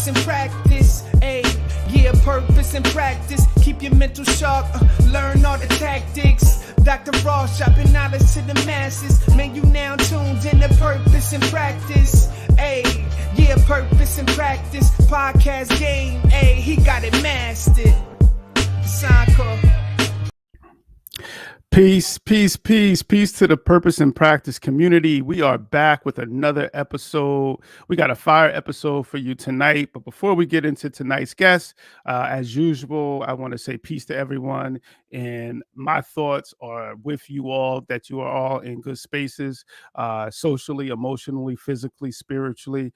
purpose and practice. Ay, yeah, purpose and practice. Keep your mental sharp, learn all the tactics. Dr. Ross dropping knowledge to the masses. Man, you now tuned in to purpose and practice. Ay, yeah, purpose and practice. Podcast game, ay, he got it mastered. Sign call. Peace to the Purpose and Practice community. We are back with another episode. We got a fire episode for you tonight. But before we get into tonight's guest, as usual, I want to say peace to everyone. And my thoughts are with you all, that you are all in good spaces, socially, emotionally, physically, spiritually,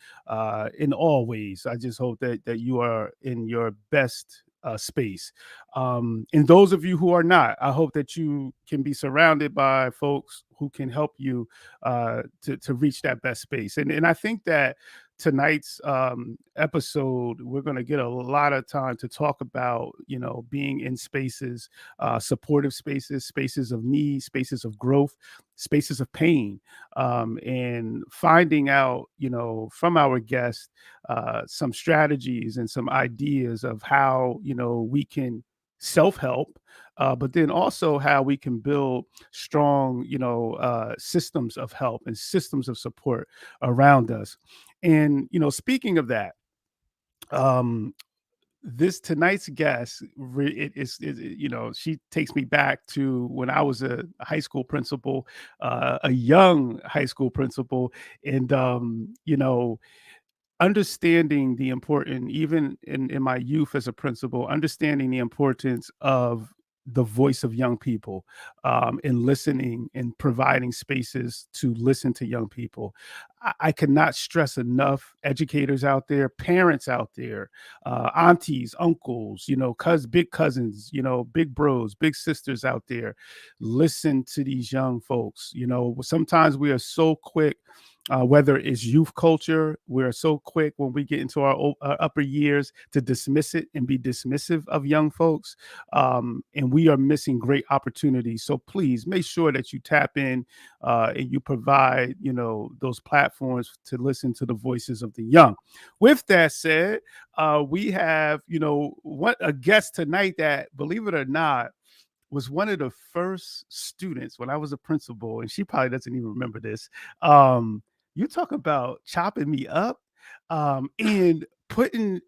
in all ways. I just hope that you are in your best space. And those of you who are not, I hope that you can be surrounded by folks who can help you to reach that best space. And I think that tonight's episode, we're going to get a lot of time to talk about, being in spaces, supportive spaces, spaces of need, spaces of growth, spaces of pain, and finding out, from our guests, some strategies and some ideas of how, we can self-help, but then also how we can build strong, systems of help and systems of support around us. And, speaking of that, this tonight's guest, she takes me back to when I was a high school principal, a young high school principal, and, understanding the important, even in my youth as a principal, understanding the importance of the voice of young people, and listening and providing spaces to listen to young people. I cannot stress enough, educators out there, parents out there, aunties, uncles, big cousins, big bros, big sisters out there, listen to these young folks. Sometimes we are so quick, whether it's youth culture, we're so quick when we get into our upper years to dismiss it and be dismissive of young folks. And we are missing great opportunities. So please make sure that you tap in, and you provide, those platforms to listen to the voices of the young. With that said, we have, a guest tonight that, believe it or not, was one of the first students when I was a principal, and she probably doesn't even remember this. You talk about chopping me up, and putting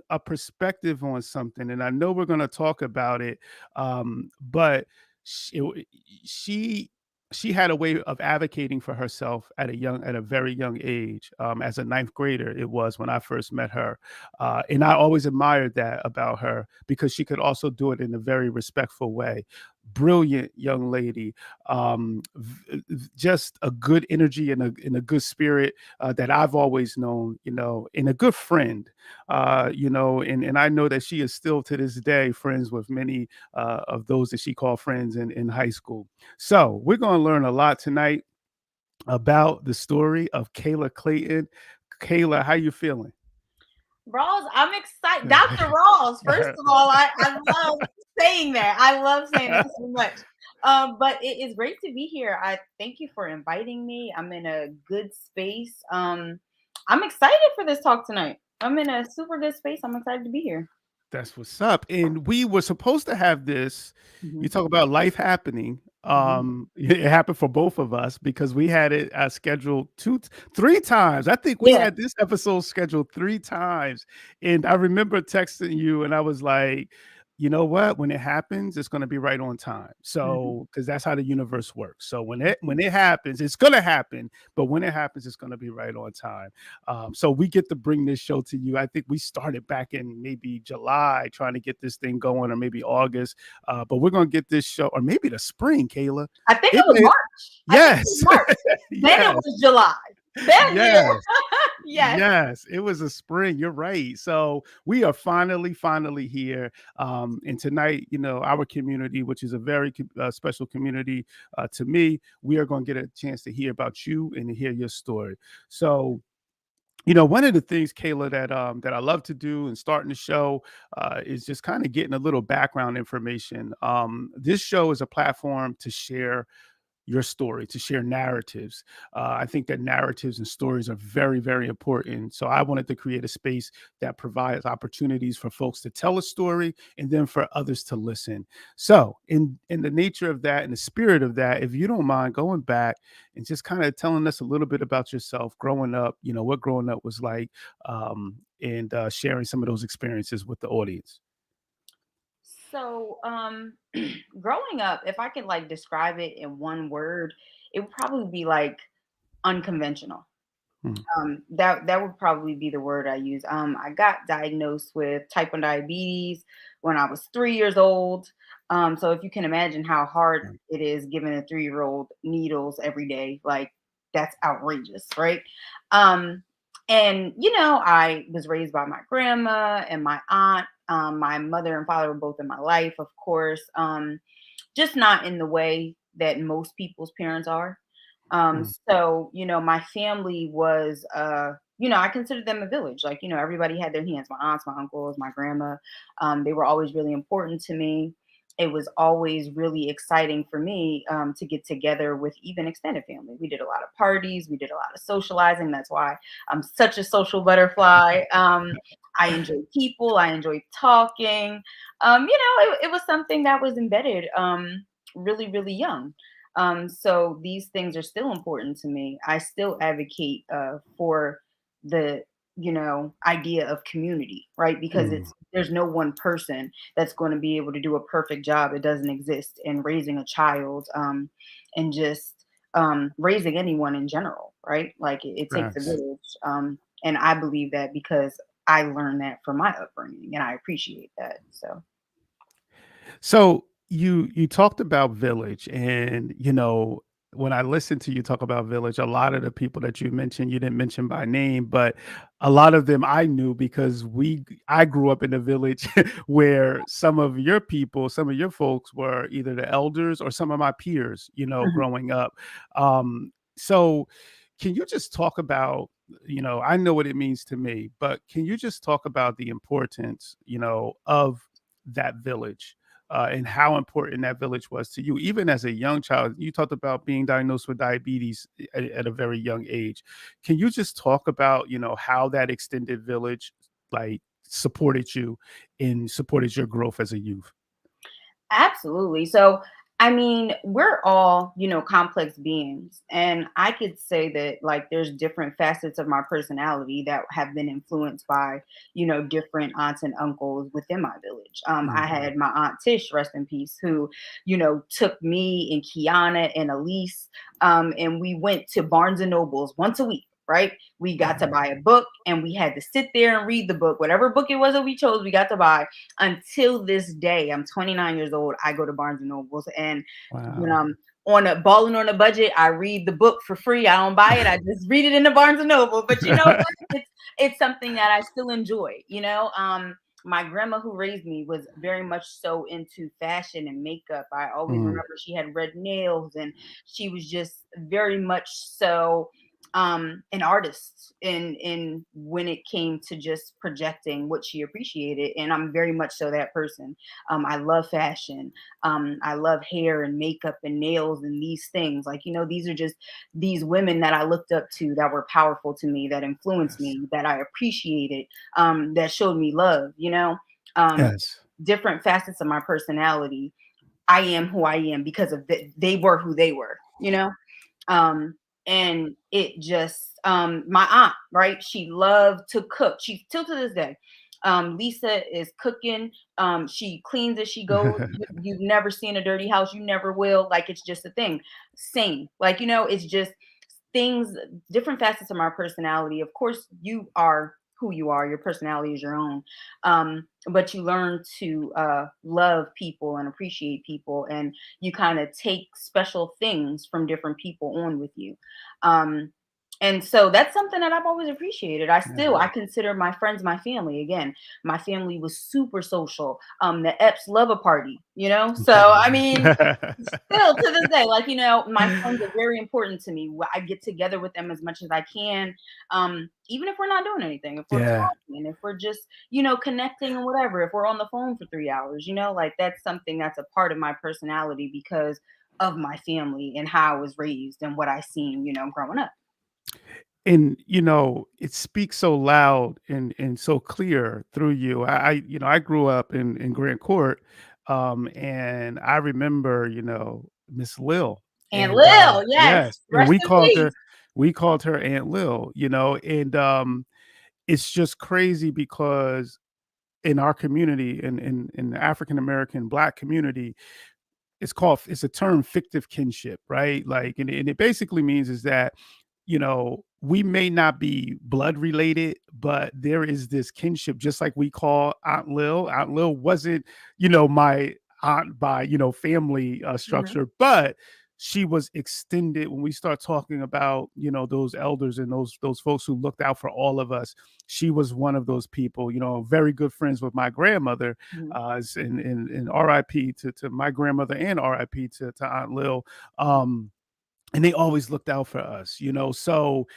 a perspective on something. And I know we're going to talk about it, but she she had a way of advocating for herself at a very young age. As a ninth grader, it was when I first met her, and I always admired that about her because she could also do it in a very respectful way. Brilliant young lady, just a good energy and a good spirit, that I've always known, and a good friend, and I know that she is still to this day friends with many of those that she called friends in high school. So we're going to learn a lot tonight about the story of Kayla Clayton. Kayla, how you feeling? Ross, I'm excited. Dr. Ross, first of all, I love saying that. I love saying that so much. But it is great to be here. I thank you for inviting me. I'm in a good space. I'm excited for this talk tonight. I'm in a super good space. I'm excited to be here. That's what's up. And we were supposed to have this. You talk about life happening. It happened for both of us because we had it scheduled three times. I think we had this episode scheduled 3 times. And I remember texting you and I was like, you know what? When it happens, it's going to be right on time. So, because that's how the universe works. So when it happens, it's going to happen. But when it happens, it's going to be right on time. So we get to bring this show to you. I think we started back in maybe July trying to get this thing going, or maybe August. But we're going to get this show, or maybe the spring, Kayla. I think it was March. Yes. Then it was July. Yes. Yes, it was a spring. You're right. So we are finally here. And tonight, our community, which is a very special community to me, we are going to get a chance to hear about you and to hear your story. So, one of the things, Kayla, that I love to do and starting the show is just kind of getting a little background information. This show is a platform to share your story, to share narratives. I think that narratives and stories are very, very important. So I wanted to create a space that provides opportunities for folks to tell a story and then for others to listen. So in the nature of that, in the spirit of that, if you don't mind going back and just kind of telling us a little bit about yourself growing up, what growing up was like, and sharing some of those experiences with the audience. So, growing up, if I could like describe it in one word, it would probably be like unconventional. Mm, That would probably be the word I use. I got diagnosed with type 1 diabetes when I was 3 years old. So if you can imagine how hard mm, it is giving a 3 year old needles every day, like that's outrageous, right? Um, and I was raised by my grandma and my aunt. My mother and father were both in my life, of course. Just not in the way that most people's parents are. mm, So, my family was, I considered them a village. Like, everybody had their hands, my aunts, my uncles, my grandma. They were always really important to me. It was always really exciting for me to get together with even extended family. We did a lot of parties, we did a lot of socializing. That's why I'm such a social butterfly. I enjoy people, I enjoy talking. It was something that was embedded really, really young. So these things are still important to me. I still advocate for the idea of community, right? Because mm. there's no one person that's going to be able to do a perfect job. It doesn't exist in raising a child, and just raising anyone in general, right? Like it takes a Facts. village, and I believe that because I learned that from my upbringing, and I appreciate that. So. So you talked about Village, and when I listened to you talk about Village, a lot of the people that you mentioned, you didn't mention by name, but a lot of them I knew because I grew up in a village where some of your people, some of your folks were either the elders or some of my peers, growing up. So can you just talk about, I know what it means to me, but can you just talk about the importance, of that village? And how important that village was to you, even as a young child. You talked about being diagnosed with diabetes at a very young age. Can you just talk about, how that extended village like supported you and supported your growth as a youth? Absolutely. So, I mean, we're all, complex beings. And I could say that, like, there's different facets of my personality that have been influenced by, different aunts and uncles within my village. I Mm, had my aunt Tish, rest in peace, who, took me and Kiana and Elise, and we went to Barnes and Nobles once a week. Right. We got to buy a book and we had to sit there and read the book. Whatever book it was that we chose, we got to buy. Until this day, I'm 29 years old. I go to Barnes and Nobles, and when wow. I'm on a balling on a budget, I read the book for free. I don't buy it. I just read it in the Barnes and Noble. But you know what? It's something that I still enjoy. My grandma who raised me was very much so into fashion and makeup. I always Mm, remember she had red nails, and she was just very much so an artist in when it came to just projecting what she appreciated, and I'm very much so that person. I love fashion. I love hair and makeup and nails and these things, like these are just these women that I looked up to, that were powerful to me, that influenced yes. me, that I appreciated, that showed me love, um, Yes. different facets of my personality. I am who I am because of they were who they were, um, and it just my aunt, right? She loved to cook. She's still to this day. Lisa is cooking. She cleans as she goes. You've never seen a dirty house. You never will. Like it's just a thing. Same. Like, it's just things, different facets of my personality. Of course, you are who you are. Your personality is your own. But you learn to love people and appreciate people, and you kind of take special things from different people on with you. Um, and so that's something that I've always appreciated. I Yeah. consider my friends my family. Again, my family was super social. The Epps love a party, So I mean, still to this day, like, my friends are very important to me. I get together with them as much as I can, even if we're not doing anything, if we're Yeah. talking, if we're just, connecting and whatever, if we're on the phone for 3 hours, like that's something that's a part of my personality because of my family and how I was raised and what I seen, growing up. And it speaks so loud and so clear through you. I grew up in Grant Court, and I remember Miss Lil, And and Lil, yes, yes, and rest in peace. we called her Aunt Lil, and it's just crazy because in our community, in the African American Black community, it's a term, fictive kinship, right? Like, and it basically means is that we may not be blood related, but there is this kinship, just like we call Aunt Lil. Aunt Lil wasn't, my aunt by, family Mhm, structure, but she was extended when we start talking about, those elders and those folks who looked out for all of us. She was one of those people, very good friends with my grandmother, mhm, and RIP to my grandmother and RIP to Aunt Lil. And they always looked out for us, so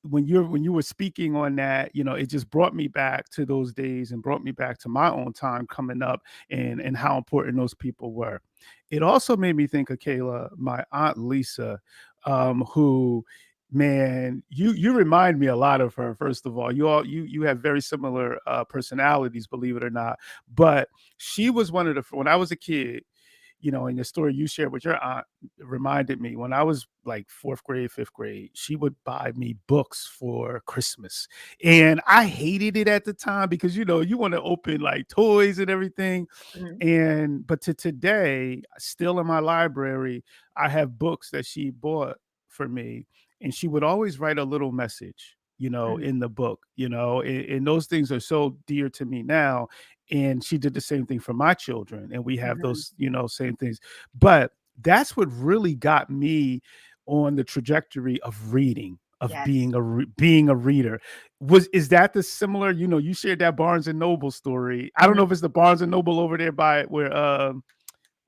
when you were speaking on that, it just brought me back to those days and brought me back to my own time coming up, and how important those people were. It also made me think of Kayla, my aunt Lisa, who, man, you remind me a lot of her. First of all, you have very similar personalities, believe it or not. But she was one of the, when I was a kid, and the story you shared with your aunt reminded me, when I was like fourth grade, fifth grade, she would buy me books for Christmas. And I hated it at the time because, you want to open like toys and everything. mhm, But to today, still in my library, I have books that she bought for me. And she would always write a little message, mhm, in the book, and those things are so dear to me now. And she did the same thing for my children, and we have mhm. those same things. But that's what really got me on the trajectory of reading, of Yes. being a reader. Is that the similar, you shared that Barnes and Noble story. I don't know Mhm. if it's the Barnes and Noble over there by where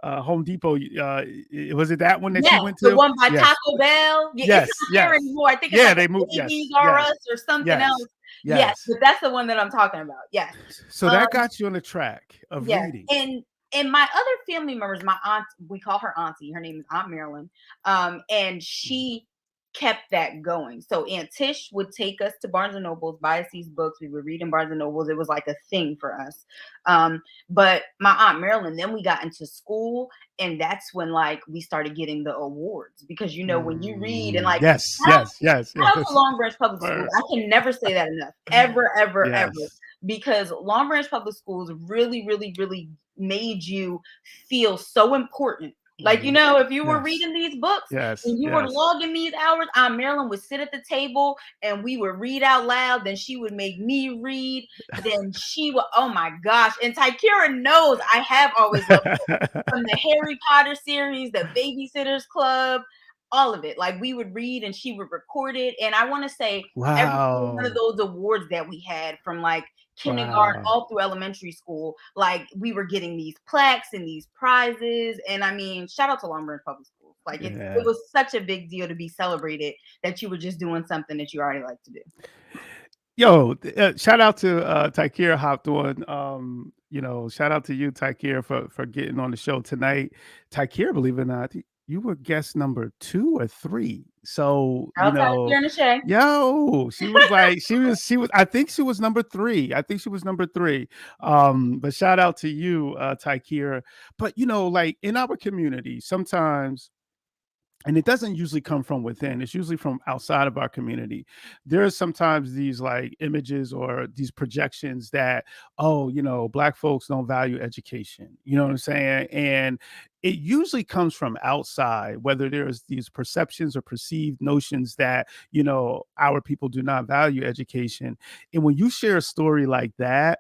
Home Depot, was it that one that you Yes, went the to? one by Yes, Taco Bell. Yeah, it's yes, not there yes. anymore. I think it's Yeah, like they a moved. Babies Yes, R yes, Us or something yes, else. Yes, yes. but that's the one that I'm talking about. Yes. So Um, that got you on the track of yes. reading. And my other family members, my aunt, we call her auntie. Her name is Aunt Marilyn. And she kept that going. So Aunt Tish would take us to Barnes and Nobles, buy us these books. We would read in Barnes and Nobles. It was like a thing for us. But my Aunt Marilyn, then we got into school, and that's when like we started getting the awards because when you read and like Yes, shout out yes, yes, shout out to yes. Long Branch Public Schools. Word. I can never say that enough. Ever, ever, ever. Yes. Because Long Branch Public Schools really, really, really made you feel so important. Like, Mhm. if you were Yes, reading these books yes, and you were yes. logging these hours, Aunt Marilyn would sit at the table and we would read out loud. Then she would make me read. Then she would, oh my gosh. And Tykira knows I have always loved from the Harry Potter series, the Babysitters Club, all of it. Like we would read and she would record it. And I want to say every single one of Wow. those awards that we had from like kindergarten Wow. all through elementary school, like we were getting these plaques and these prizes. And I mean, shout out to Long Branch Public Schools. Like it Yeah. was such a big deal to be celebrated that you were just doing something that you already like to do. Yo, shout out to Tykira hopped on. Shout out to you, Tykira, for getting on the show tonight. Tykira, believe it or not, you were guest number 2 or 3. So, Shout out to Karen and Shay. yo, she was like, she was, I think she was number 3. I think she was number 3. But shout out to you, Tykira. But like in our community, sometimes, and it doesn't usually come from within, it's usually from outside of our community. There are sometimes these like images or these projections that, oh, Black folks don't value education, you know what I'm saying? And it usually comes from outside, whether there's these perceptions or perceived notions that our people do not value education. And when you share a story like that,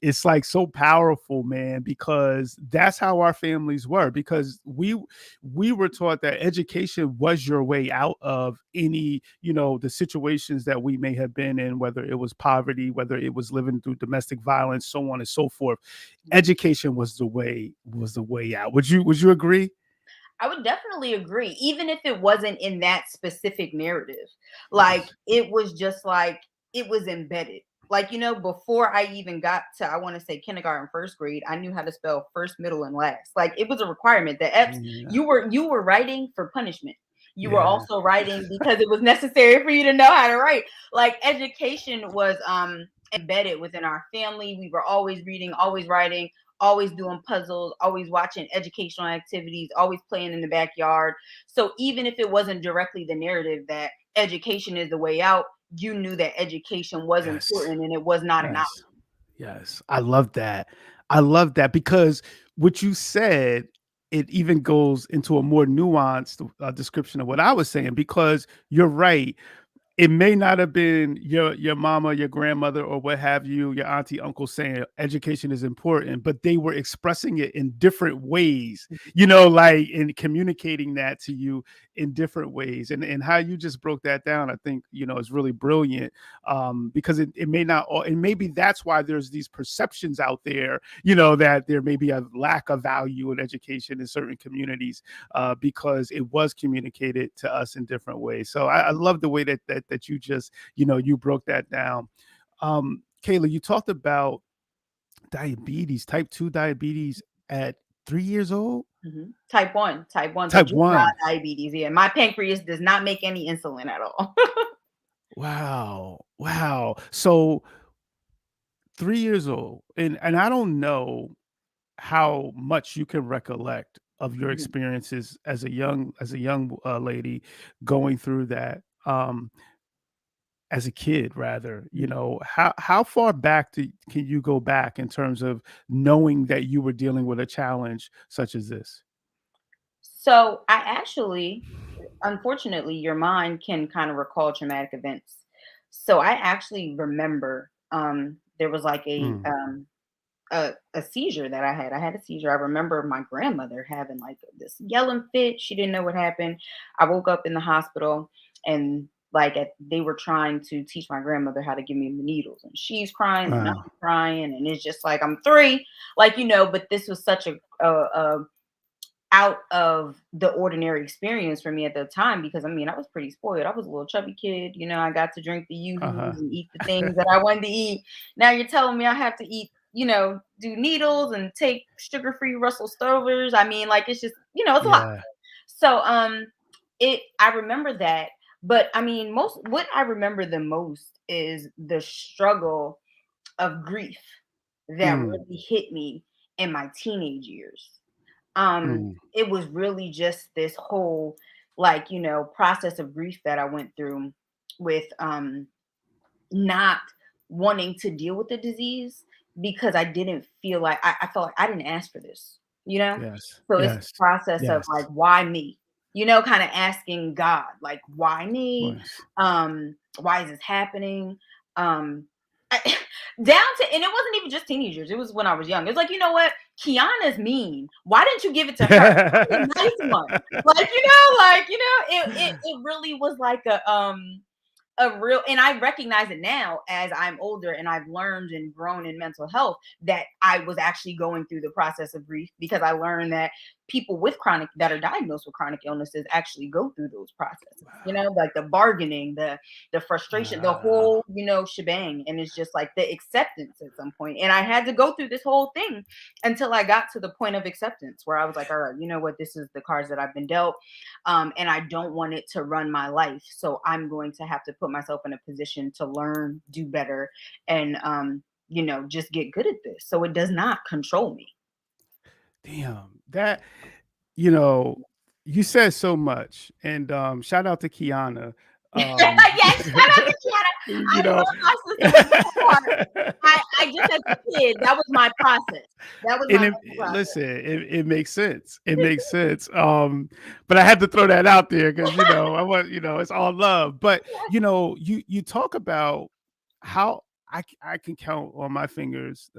it's like so powerful, man, because that's how our families were. Because we were taught that education was your way out of any, the situations that we may have been in, whether it was poverty, whether it was living through domestic violence, so on and so forth. Education was the way out. Would you agree? I would definitely agree, even if it wasn't in that specific narrative. Like Yes. it was just like it was embedded. Like, before I even got to, I want to say kindergarten, first grade, I knew how to spell first, middle, and last. Like, it was a requirement. The F's, Yeah. you were writing for punishment. You were Yeah. also writing because it was necessary for you to know how to write. Like, education was embedded within our family. We were always reading, always writing, always doing puzzles, always watching educational activities, always playing in the backyard. So even if it wasn't directly the narrative that education is the way out, you knew that education was Yes. important and it was not an option. Yes. Yes. I love that. I love that because what you said, it even goes into a more nuanced description of what I was saying, because you're right. It may not have been your mama, your grandmother, or what have you, your auntie, uncle saying education is important, but they were expressing it in different ways, like in communicating that to you in different ways. And how you just broke that down, I think, is really brilliant. Because it may not all, and maybe that's why there's these perceptions out there, that there may be a lack of value in education in certain communities, because it was communicated to us in different ways. So I love the way that you just, you broke that down. Kayla, you talked about diabetes, type 2 diabetes at 3 years old. Type 1, type 1. So Type juvenile 1. diabetes. Yeah, my pancreas does not make any insulin at all. Wow. Wow. So 3 years old. And I don't know how much you can recollect of your Mhm. experiences as a young lady going through that. As a kid, rather, Mhm. how far back can you go back in terms of knowing that you were dealing with a challenge such as this? So I actually, unfortunately, your mind can kind of recall traumatic events. So I actually remember there was like Mm, a seizure that I had. I had a seizure. I remember my grandmother having like this yelling fit. She didn't know what happened. I woke up in the hospital and like they were trying to teach my grandmother how to give me the needles, and she's crying and I'm wow. crying, and it's just like I'm three, like but this was such a out of the ordinary experience for me at the time, because I mean I was pretty spoiled. I was a little chubby kid, I got to drink the Uh-huh. yoo-hoos and eat the things that I wanted to eat. Now you're telling me I have to eat, do needles and take sugar-free Russell Stovers. I mean, like it's just, it's a lot. Yeah. So it I remember that, but I mean most what I remember the most is the struggle of grief that Mm, really hit me in my teenage years. mm, It was really just this whole, like, process of grief that I went through with not wanting to deal with the disease, because I didn't feel like I felt like I didn't ask for this, you know? yes. So it's the Yes. process of Yes. like, why me? Kind of asking God, like, why me? Yes. Why is this happening? Um, I, down to, and it wasn't even just teenagers. It was when I was young. It's like, you know what? Kiana's mean. Why didn't you give it to her? She's a nice one. Like, it really was like a real, and I recognize it now as I'm older and I've learned and grown in mental health, that I was actually going through the process of grief, because I learned that people with chronic that are diagnosed with chronic illnesses actually go through those processes, Wow. like the bargaining, the frustration, the Wow. whole, shebang. And it's just like the acceptance at some point. And I had to go through this whole thing until I got to the point of acceptance where I was like, all right, you know what, this is the cards that I've been dealt, and I don't want it to run my life. So I'm going to have to put myself in a position to learn, do better, and just get good at this so it does not control me. Damn. You know, you said so much, and shout out to Kiana. Yes, shout out to Kiana. I you know, love my sister with my whole heart. I just as a kid, that was my process. That was my and mental process. listen, it makes sense. It makes sense. But I had to throw that out there because I want it's all love. But you talk about how I can count on my fingers,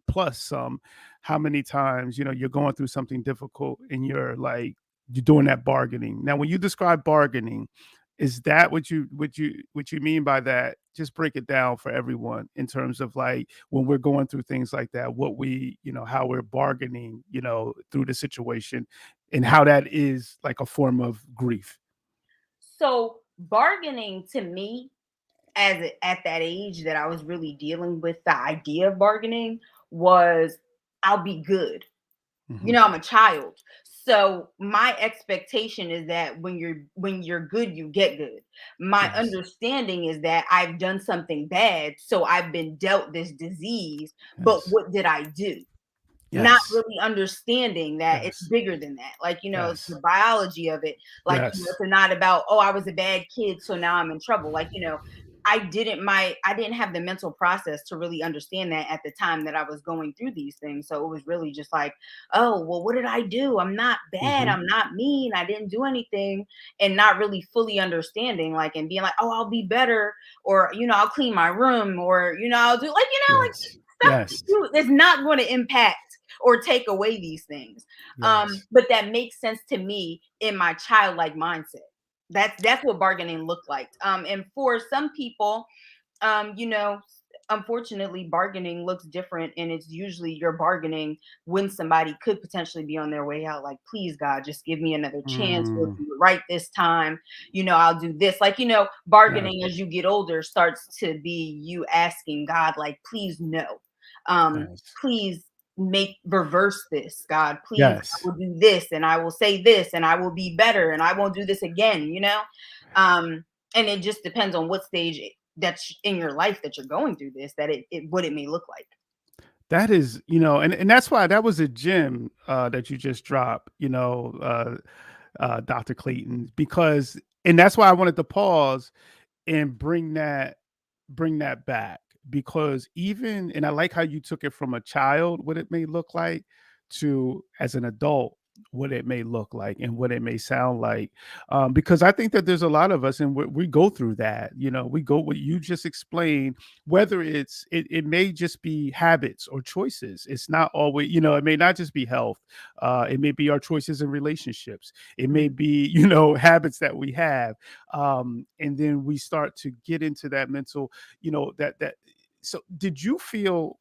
plus some, how many times you're going through something difficult and you're doing that bargaining. Now, when you describe bargaining, is that what you mean by that? Just break it down for everyone in terms of like when we're going through things like that, what how we're bargaining, through the situation, and how that is like a form of grief. So bargaining to me at that age that I was really dealing with the idea of bargaining was I'll be good. You Mhm. know, I'm a child. So my expectation is that when you're good, you get good. My Yes. understanding is that I've done something bad, so I've been dealt this disease, but Yes. what did I do? Not Yes. really understanding that it's Yes. bigger than that. Like, the Yes. biology of it, like, Yes. it's not about, oh, I was a bad kid, so now I'm in trouble. Like, I didn't have the mental process to really understand that at the time that I was going through these things. So it was really just like, oh, well, what did I do? I'm not bad. Mhm. I'm not mean. I didn't do anything. And not really fully understanding, like, and being like, oh, I'll be better, or, I'll clean my room, or, I'll do, like, Yes. stuff Yes. you is not going to impact or take away these things. Yes. But that makes sense to me in my childlike mindset. That's what bargaining looked like. And for some people, um, you know, unfortunately, bargaining looks different, and it's usually you're bargaining when somebody could potentially be on their way out. Like, please, God, just give me another chance. We'll Mm. do it right this time. I'll do this. Like, Yes. bargaining as you get older starts to be you asking God, like, please, no. Yes. Please reverse this, God. Please, I Yes. will do this, and I will say this, and I will be better, and I won't do this again. And it just depends on what stage that's in your life that you're going through this, that what it may look like. That is, and that's why that was a gem that you just dropped, Dr. Clayton, because and that's why I wanted to pause and bring that back, because even and I like how you took it from a child, what it may look like, to as an adult, what it may look like and what it may sound like. Because I think that there's a lot of us, and we go through that. We go what you just explained. Whether it may just be habits or choices. It's not always, it may not just be health. It may be our choices in relationships. It may Mhm. be, habits that we have, and then we start to get into that mental, that. So, did you feel,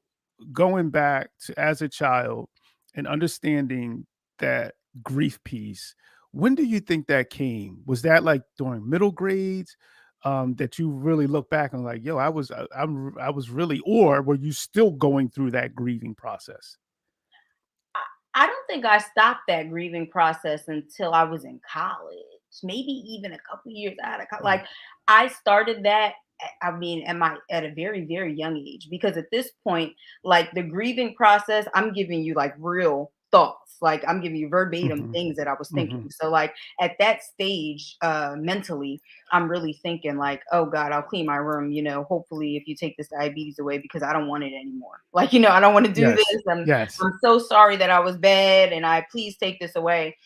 going back to as a child and understanding that grief piece, when do you think that came? Was that like during middle grades, that you really look back and like, yo, I was really, or were you still going through that grieving process? I don't think I stopped that grieving process until I was in college, maybe even a couple years out of college. Mm, Like, I started that. I mean, at a very, very young age, because at this point, like, the grieving process, I'm giving you like real thoughts. Like, I'm giving you verbatim mhm, things that I was mhm. thinking. So, like, at that stage, mentally, I'm really thinking like, oh God, I'll clean my room. Hopefully, if you take this diabetes away, because I don't want it anymore. Like, I don't want to do Yes, this. I'm yes. I'm so sorry that I was bad, and I please take this away.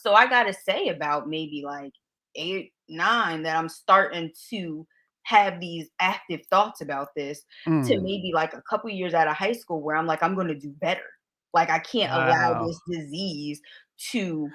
So I gotta say about maybe like 8, 9 that I'm starting to have these active thoughts about this, to Mm, maybe like a couple years out of high school where I'm like, I'm gonna do better. Like, I can't allow wow. this disease to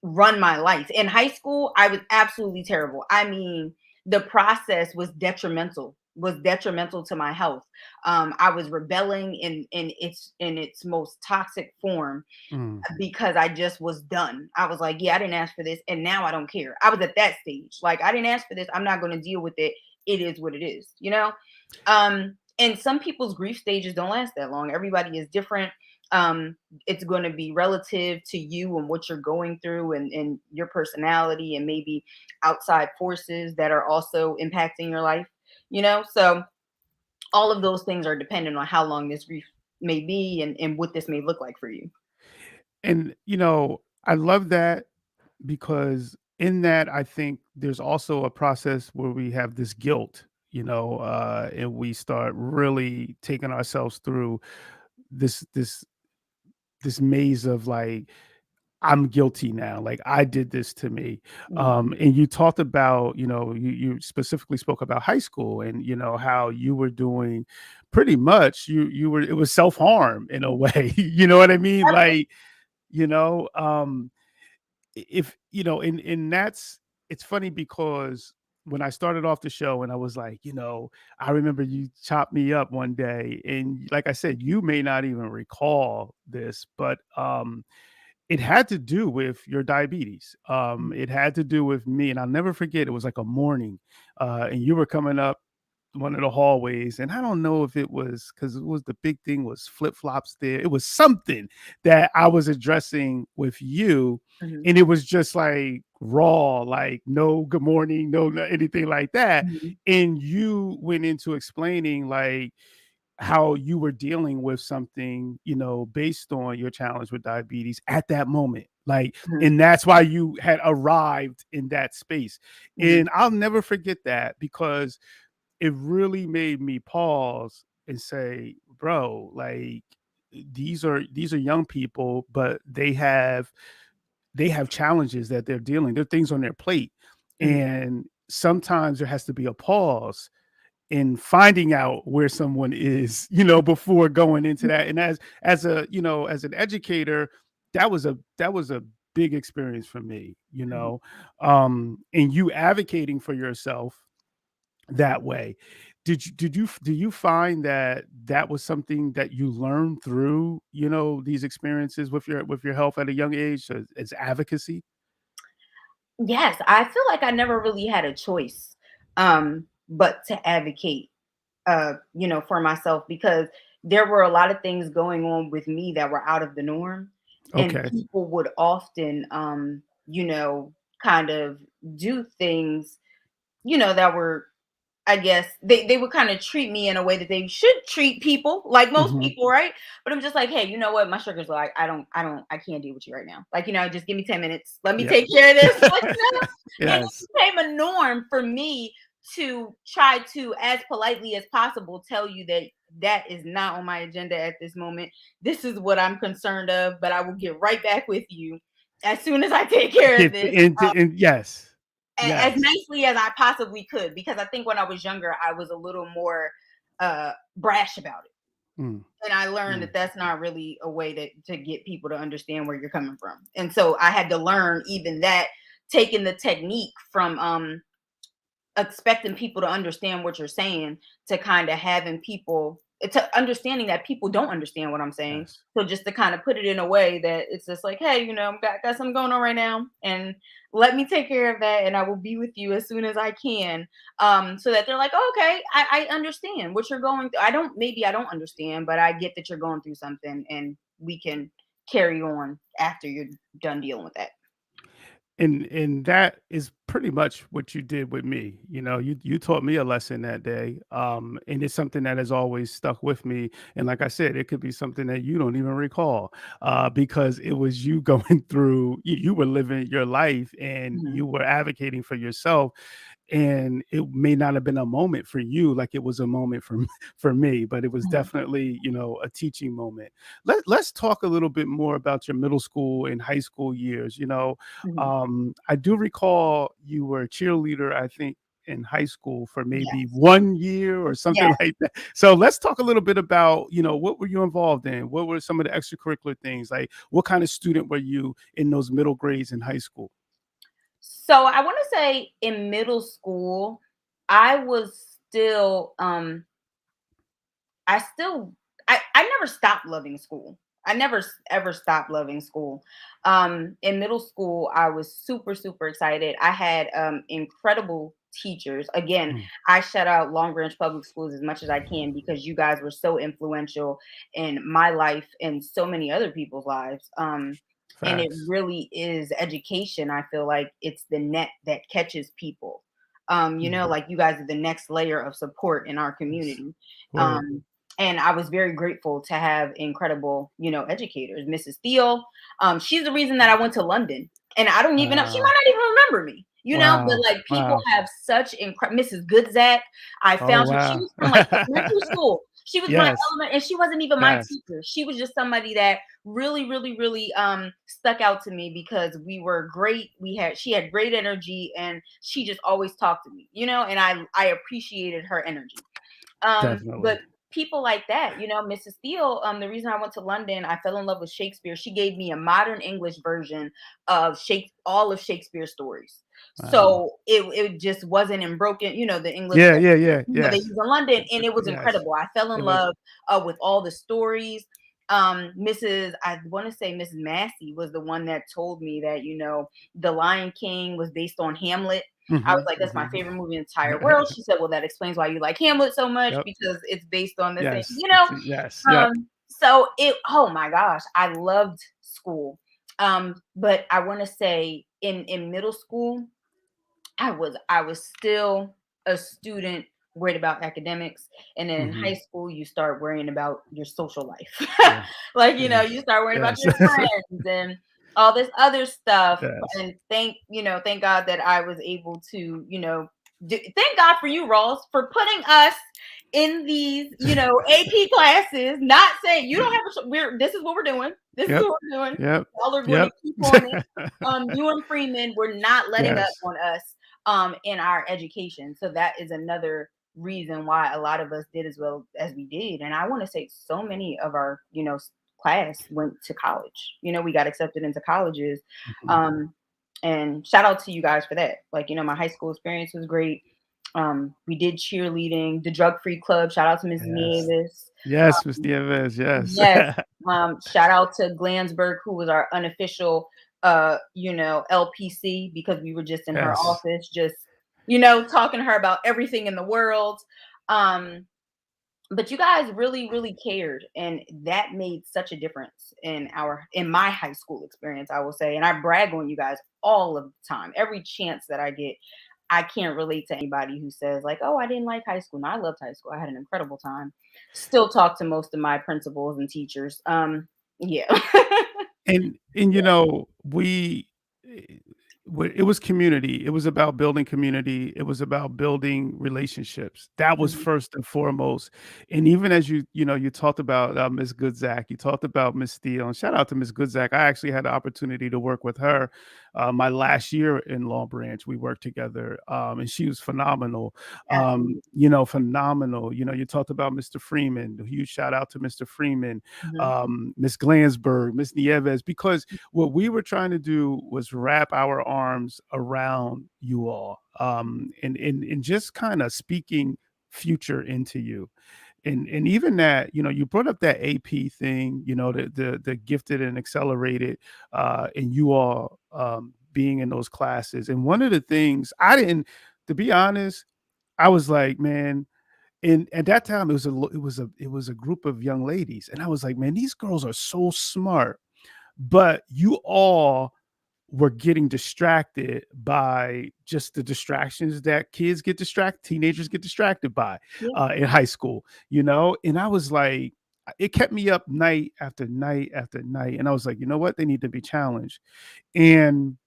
run my life. In high school, I was absolutely terrible. I mean, the process was detrimental to my health. I was rebelling in its most toxic form, Mm, because I just was done. I was like, yeah, I didn't ask for this, and now I don't care. I was at that stage. Like, I didn't ask for this. I'm not going to deal with it. It is what it is. And some people's grief stages don't last that long. Everybody is different. It's going to be relative to you and what you're going through, and your personality, and maybe outside forces that are also impacting your life. So all of those things are dependent on how long this grief may be, and what this may look like for you. and, I love that, because in that, I think there's also a process where we have this guilt, and we start really taking ourselves through this this this maze of like, I'm guilty now. Like, I did this to me. Mhm. And you talked about, you specifically spoke about high school, and how you were doing pretty much, it was self-harm in a way. You know what I mean? Like, you know, if and that's it's funny, because when I started off the show and I was like, I remember you chopped me up one day, and like I said, you may not even recall this, but it had to do with your diabetes. It had to do with me, and I'll never forget. It was like a morning, and you were coming up. one of the hallways, and I don't know if it was because it was the big thing was flip flops there. It was something that I was addressing with you, Mhm, and it was just like raw, like no good morning, no anything like that. mhm, And you went into explaining like how you were dealing with something, based on your challenge with diabetes at that moment. Like, mhm, and that's why you had arrived in that space. mhm, And I'll never forget that because it really made me pause and say, bro, like these are young people, but they have challenges that they're dealing. There are things on their plate. mhm, And sometimes there has to be a pause in finding out where someone is, before going into that. And as a, as an educator, that was a big experience for me, mhm. and you advocating for yourself that way. Do you find that that was something that you learned through, these experiences with your health at a young age as advocacy? Yes, I feel like I never really had a choice, but to advocate, for myself because there were a lot of things going on with me that were out of the norm, and Okay. people would often, kind of do things, that were I guess they would kind of treat me in a way that they should treat people, like most Hmm. people, right? But I'm just like, hey, you know what? My sugar's like, I can't deal with you right now. Like, just give me 10 minutes. Let me Yeah. take care of this. Like, and it Yes. became a norm for me to try to, as politely as possible, tell you that that is not on my agenda at this moment. This is what I'm concerned of, but I will get right back with you as soon as I take care of Get this. into and yes. As Yes. nicely as I possibly could, because I think when I was younger, I was a little more brash about it. Mm, And I learned mm, that that's not really a way to get people to understand where you're coming from. And so I had to learn even that, taking the technique from expecting people to understand what you're saying, to kind of having people to understanding that people don't understand what I'm saying. yes. So just to kind of put it in a way that it's just like, hey, got something going on right now, and let me take care of that, and I will be with you as soon as I can. So that they're like, oh, okay, I understand what you're going through. I don't understand, but I get that you're going through something, and we can carry on after you're done dealing with that. And that is pretty much what you did with me. You taught me a lesson that day. And it's something that has always stuck with me. And like I said, it could be something that you don't even recall, because it was you going through, you were living your life and Mhm, you were advocating for yourself. And it may not have been a moment for you like it was a moment for for me, but it was mhm, definitely, a teaching moment. Let's talk a little bit more about your middle school and high school years. mhm. I do recall you were a cheerleader, I think, in high school for maybe Yes, 1 year or something yes. like that. So let's talk a little bit about, what were you involved in? What were some of the extracurricular things? Like, what kind of student were you in those middle grades in high school? So I want to say in middle school, I was still I still I never stopped loving school. I never ever stopped loving school. In middle school, I was super super excited. I had incredible teachers. Again, Mm, I shout out Long Branch Public Schools as much as I can because you guys were so influential in my life and so many other people's lives. And it facts. really is education. I feel like it's the net that catches people. Mhm. Like you guys are the next layer of support in our Yes. community. Word. Um, and I was very grateful to have incredible, educators. Mrs. Thiel, she's the reason that I went to London, and I don't even know. She might Wow. not even remember me, but Wow. like people Wow. have such incredible. Mrs. Goodzak, I Oh, found her. She wow. was from like elementary school. She was my Yes. element, and she wasn't even my Yes. teacher. She was just somebody that really, really, really stuck out to me because we were great. She had great energy, and she just always talked to me, and I appreciated her energy. But Definitely. people like that, Mrs. Steele, the reason I went to London, I fell in love with Shakespeare. She gave me a modern English version of all of Shakespeare's stories. Wow. So it just wasn't in broken, the English Yeah, that yeah, yeah. they Yes. use in London, and it was Yes. incredible. I fell It in was love with all the stories. I want to say Mrs. Massey was the one that told me that, The Lion King was based on Hamlet. I was Mhm, like, that's my mhm. favorite movie in the entire world. She said, well, that explains why you like Hamlet so much, Yep. because it's based on the same, Yes. Yes. Yep. So oh my gosh, I loved school. But I want to say in middle school, I was still a student worried about academics, and then in high Mhm. school you start worrying about your social life. Yeah. Like, Yeah. you start worrying about Yes. your friends and all this other stuff. Yes. And thank God that I was able to, thank God for you, Ross, for putting us in these, AP classes, not saying you don't have this is what we're doing. This is Yep. what we're doing. Yep. Y'all are going to Yep. keep on it. You and Freeman were not letting up Yes. on us in our education. So that is another reason why a lot of us did as well as we did. And I want to say so many of our, class went to college. We got accepted into colleges. Mhm. Um, and shout out to you guys for that. Like, my high school experience was great. We did cheerleading, the drug free club. Shout out to Mrs. Yes. Nieves. Yes, Miss Nieves, yes. Yes. Shout out to Glansberg, who was our unofficial, LPC, because we were just in her Yes. office, just, talking to her about everything in the world. But you guys really, really cared, and that made such a difference in my high school experience, I will say. And I brag on you guys all of the time. Every chance that I get, I can't relate to anybody who says like, "Oh, I didn't like high school." No, I loved high school. I had an incredible time. Still talk to most of my principals and teachers. Yeah. And we it was community. It was about building community. It was about building relationships. That was Mhm. first and foremost. And even as you talked about Miss Goodzak, you talked about Miss Steele. And shout out to Miss Goodzak. I actually had the opportunity to work with her my last year in Long Branch. We worked together, and she was phenomenal. Absolutely. Phenomenal. You talked about Mr. Freeman. A huge shout out to Mr. Freeman, Mhm. Miss Glansberg, Miss Nieves, because what we were trying to do was wrap our arms around you all, and just kind of speaking future into you. And even that, you brought up that AP thing, the gifted and accelerated, and you all being in those classes. And one of the things I didn't, to be honest, I was like, man, and at that time it was a group of young ladies, and I was like, man, these girls are so smart, but you all were getting distracted by just the distractions that teenagers get distracted by Yeah. in high school, and I was like, it kept me up night after night after night, and I was like, you know what, they need to be challenged. And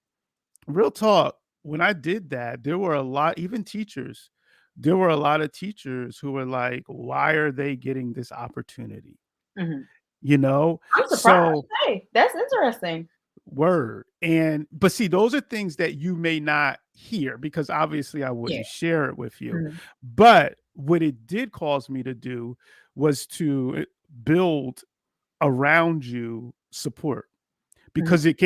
real talk, when I did that, there were a lot, even teachers, there were a lot of teachers who were like, why are they getting this opportunity? Mhm. You know? I'm surprised. So Hey, that's interesting. word. But see, those are things that you may not hear because obviously I Yeah. wouldn't share it with you. Mhm. But what it did cause me to do was to build around you support, Mhm. because it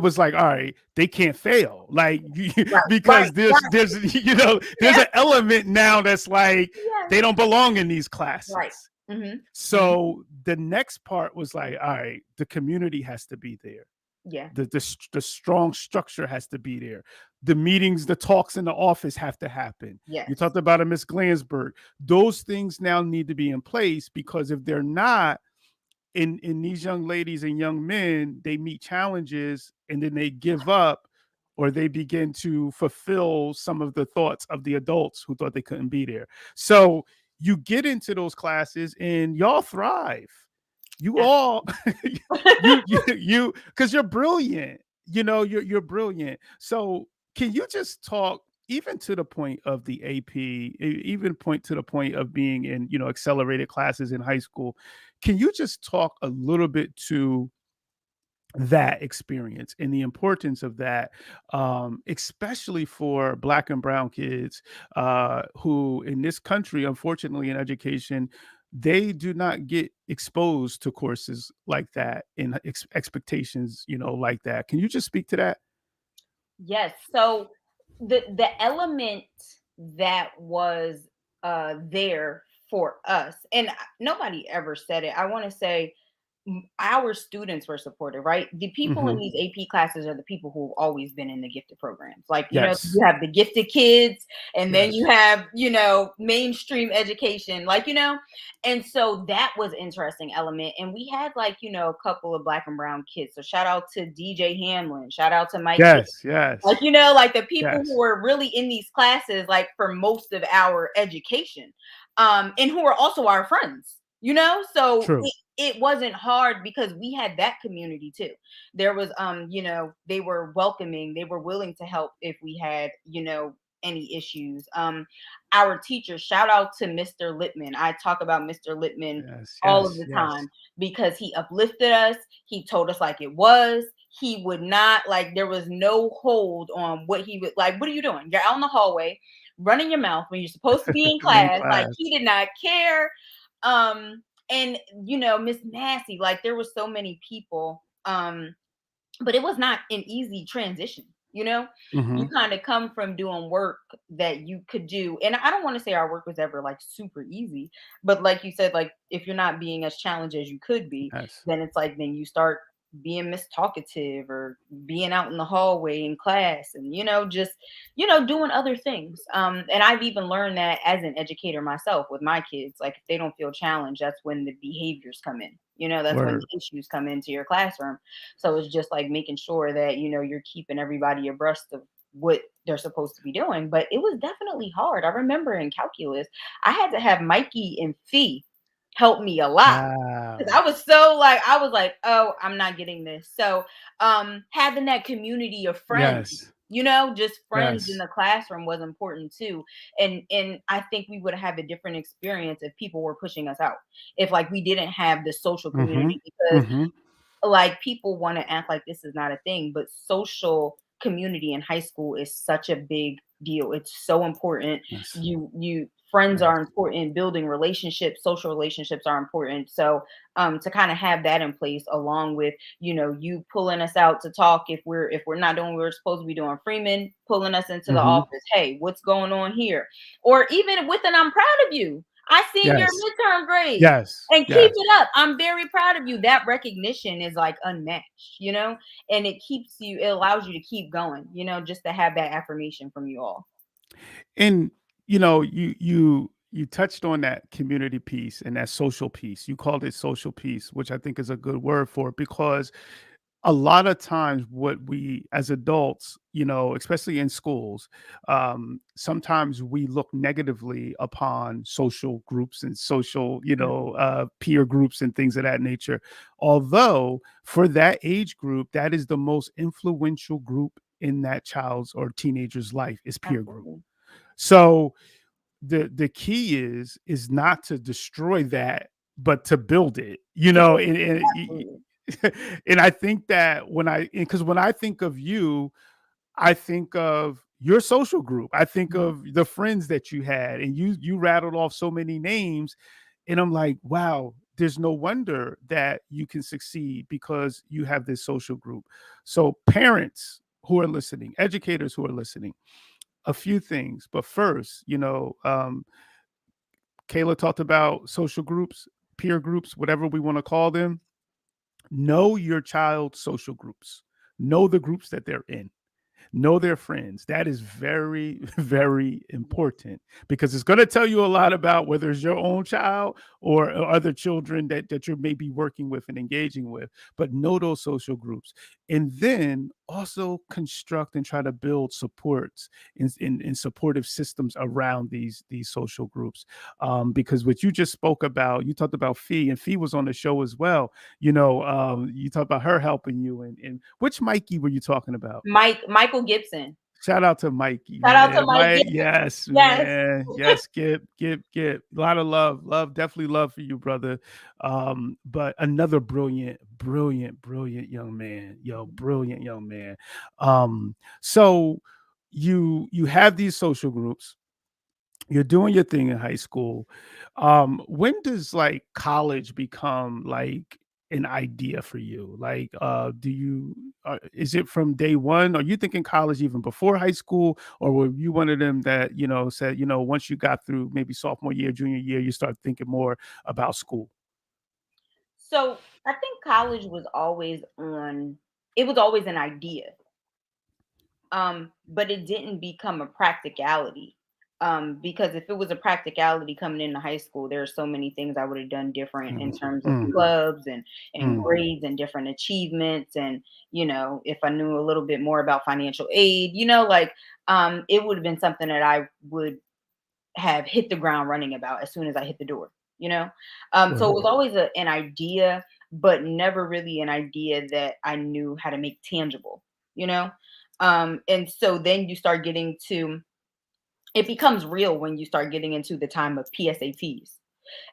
was like, all right, they can't fail, like Right. Right. because there's Right. there's there's Yes. an element now that's like Yes. they don't belong in these Right. classes. Mhm. Mhm. So the next part was like, all right, the community has to be there. Yeah. The strong structure has to be there. The meetings, the talks in the office have to happen. You Yes. talked about a Miss Glansberg. Those things now need to be in place, because if they're not, in these young ladies and young men, they meet challenges and then they give up, or they begin to fulfill some of the thoughts of the adults who thought they couldn't be there. So you get into those classes and y'all thrive. You all you because you're brilliant. You're brilliant. So can you just talk even to the point of the AP, even point to the point of being in, accelerated classes in high school? Can you just talk a little bit to that experience and the importance of that, especially for Black and Brown kids, who in this country, unfortunately, in education, they do not get exposed to courses like that and expectations, like that. Can you just speak to that? Yes. So the element that was there for us, and nobody ever said it. I want to say our students were supported, right? The people in Hmm. these AP classes are the people who've always been in the gifted programs. Like, Yes. you have the gifted kids, and then you Yes. have, mainstream education, and so that was interesting element. And we had like, a couple of black and brown kids. So shout out to DJ Hamlin, shout out to Mike, Yes. like, Yes. like the people who Yes. were really in these classes, like for most of our education, and who are also our friends, so True. it wasn't hard because we had that community too. There was, they were welcoming, they were willing to help if we had, any issues. Our teachers, shout out to Mr. Littman. I talk about Mr. Littman Yes. all of Yes. the Yes. time because he uplifted us. He told us like it was. He would not, like, there was no hold on what he would, like, what are you doing? You're out in the hallway running your mouth when you're supposed to be in In class. Like, class. he did not care. And Miss Massey, like, there were so many people, but it was not an easy transition. You Hmm. kind of come from doing work that you could do, and I don't want to say our work was ever like super easy, but like you said, like, if you're not being as challenged as you could be, Yes. then it's like, then you start being mistalkative or being out in the hallway in class, and just doing other things. And I've even learned that as an educator myself with my kids, like, if they don't feel challenged, that's when the behaviors come in. That's when Word. the issues come into your classroom. So it's just like making sure that you're keeping everybody abreast of what they're supposed to be doing. But it was definitely hard. I remember in calculus, I had to have Mikey and Fee help me a lot because Wow. I was like, oh, I'm not getting this. So having that community of friends, Yes. just friends in Yes. the classroom was important too. And I think we would have a different experience if people were pushing us out. If, like, we didn't have the social Hmm. community, because Hmm. like, people want to act like this is not a thing, but social community in high school is such a big deal. It's so important. Yes. You friends Yes. are important, building relationships, social relationships are important. So to kind of have that in place, along with, you pulling us out to talk if we're not doing what we're supposed to be doing, Freeman pulling us into the Hmm. office, hey, what's going on here? Or even with an I'm proud of you, I seen your Yes. midterm grades, Yes. and keep Yes. it up. I'm very proud of you. That recognition is like unmatched, and it allows you to keep going, just to have that affirmation from you all. And you touched on that community piece and that social piece. You called it social piece, which I think is a good word for it, because a lot of times what we as adults, especially in schools, sometimes we look negatively upon social groups and social, Mhm. peer groups and things of that nature. Although for that age group, that is the most influential group in that child's or teenager's life is peer group. Absolutely. So the key is not to destroy that, but to build it, Absolutely. and I think that because when I think of you, I think of your social group. I think Mhm. of the friends that you had, and you rattled off so many names, and I'm like, wow, there's no wonder that you can succeed because you have this social group. So parents who are listening, educators who are listening, a few things. But first, Kayla talked about social groups, peer groups, whatever we want to call them. Know your child's social groups. Know the groups that they're in. Know their friends. That is very, very important because it's going to tell you a lot about whether it's your own child or other children that you're maybe working with and engaging with. But know those social groups. And then also construct and try to build supports in supportive systems around these social groups. Because what you just spoke about, you talked about Fee, and Fee was on the show as well. You talked about her helping you. And which Mikey were you talking about? Michael Gibson. Shout out to Mikey, Shout out to man. Mike Mike, Gibson. yes, Yes. man. Yes, Gip. A lot of love. Definitely love for you, brother. But another brilliant young man. Yo, brilliant young man. So you have these social groups, you're doing your thing in high school. When does like college become like an idea for you? Like, do you is it from day one? Are you thinking college even before high school, or were you one of them that said once you got through maybe sophomore year, junior year, you start thinking more about school? So I think college was always on. It was always an idea, but it didn't become a practicality. Because if it was a practicality coming into high school, there are so many things I would have done different in Mm, terms of mm, clubs and mm. grades and different achievements. And, if I knew a little bit more about financial aid, like it would have been something that I would have hit the ground running about as soon as I hit the door, you know? So it Right. was always an idea, but never really an idea that I knew how to make tangible, you know? And so then you start getting to, it becomes real when you start getting into the time of PSATs.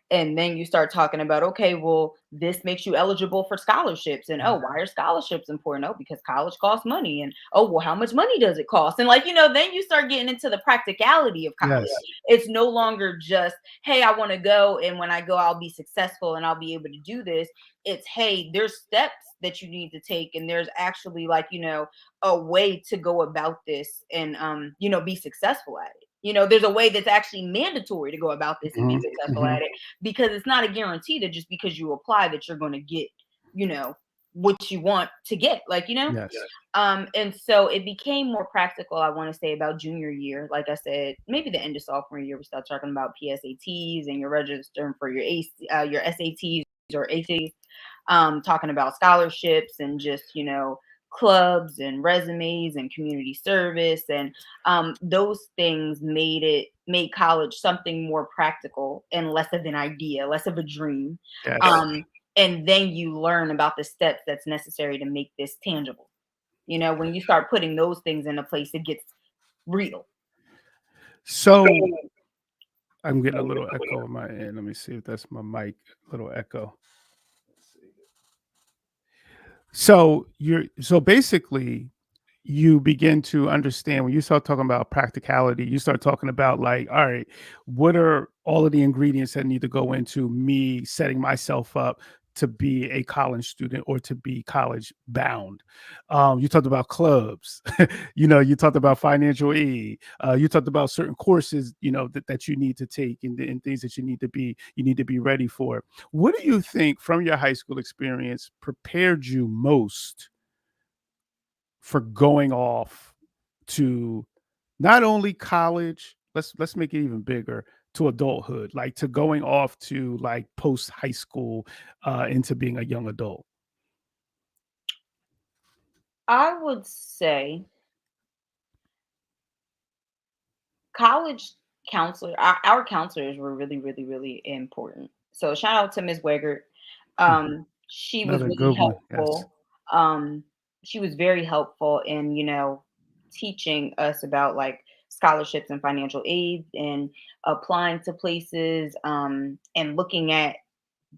And then you start talking about, okay, well, this makes you eligible for scholarships. And oh, why are scholarships important? Oh, because college costs money. And oh, well, how much money does it cost? And like, then you start getting into the practicality of college. Yes. It's no longer just, hey, I want to go. And when I go, I'll be successful and I'll be able to do this. It's, hey, there's steps that you need to take. And there's actually like, a way to go about this and, be successful at it. There's a way that's actually mandatory to go about this and be Hmm. successful Hmm. at it, because it's not a guarantee that just because you apply that you're going to get, what you want to get, like, Yes. and so it became more practical, I want to say, about junior year. Like I said, maybe the end of sophomore year, we start talking about PSATs and you're registering for your SATs or ACTs, talking about scholarships and just, clubs and resumes and community service. And those things made college something more practical and less of an idea, less of a dream. Yes. And then you learn about the steps that's necessary to make this tangible. When you start putting those things into place, it gets real. So I'm getting a little echo on my end. Let me see if that's my mic. Little echo. So basically you begin to understand when you start talking about practicality, you start talking about like, all right, what are all of the ingredients that need to go into me setting myself up to be a college student or to be college bound. You talked about clubs, you talked about financial aid, you talked about certain courses, that you need to take and things that you need to be ready for. What do you think from your high school experience prepared you most for going off to not only college, let's make it even bigger, to adulthood, like to going off to like post high school into being a young adult? I would say college our counselors were really, really, really important. So shout out to Ms. Weggert. Mhm. She was Another really good one. Yes. helpful. She was very helpful in, teaching us about like scholarships and financial aid and applying to places, and looking at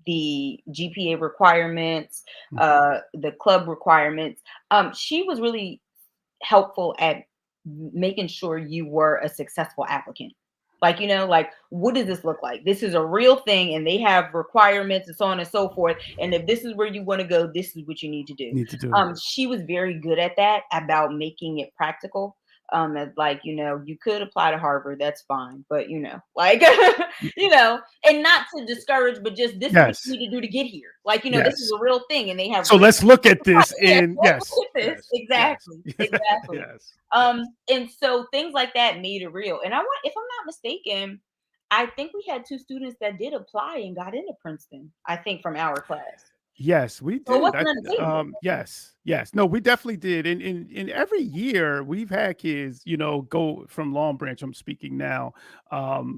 the GPA requirements, Mm. the club requirements. She was really helpful at making sure you were a successful applicant. Like, like, what does this look like? This is a real thing and they have requirements and so on and so forth. And if this is where you want to go, this is what you need to do. Need to do. She was very good at that, about making it practical. As like, you could apply to Harvard, that's fine. But like, and not to discourage, but just this is what you Yes. need to do to get here. Like, this is Yes. a real thing and they have So real. let's look at this Yeah, in let's yes. look at this. Yes. Yes. Exactly. Exactly. Yes. Yes. And so things like that made it real. And if I'm not mistaken, I think we had two students that did apply and got into Princeton, I think, from our class. Yes, we So it did. wasn't unattainable. Yes, yes. No, we definitely did. And in every year we've had kids, go from Long Branch, I'm speaking now,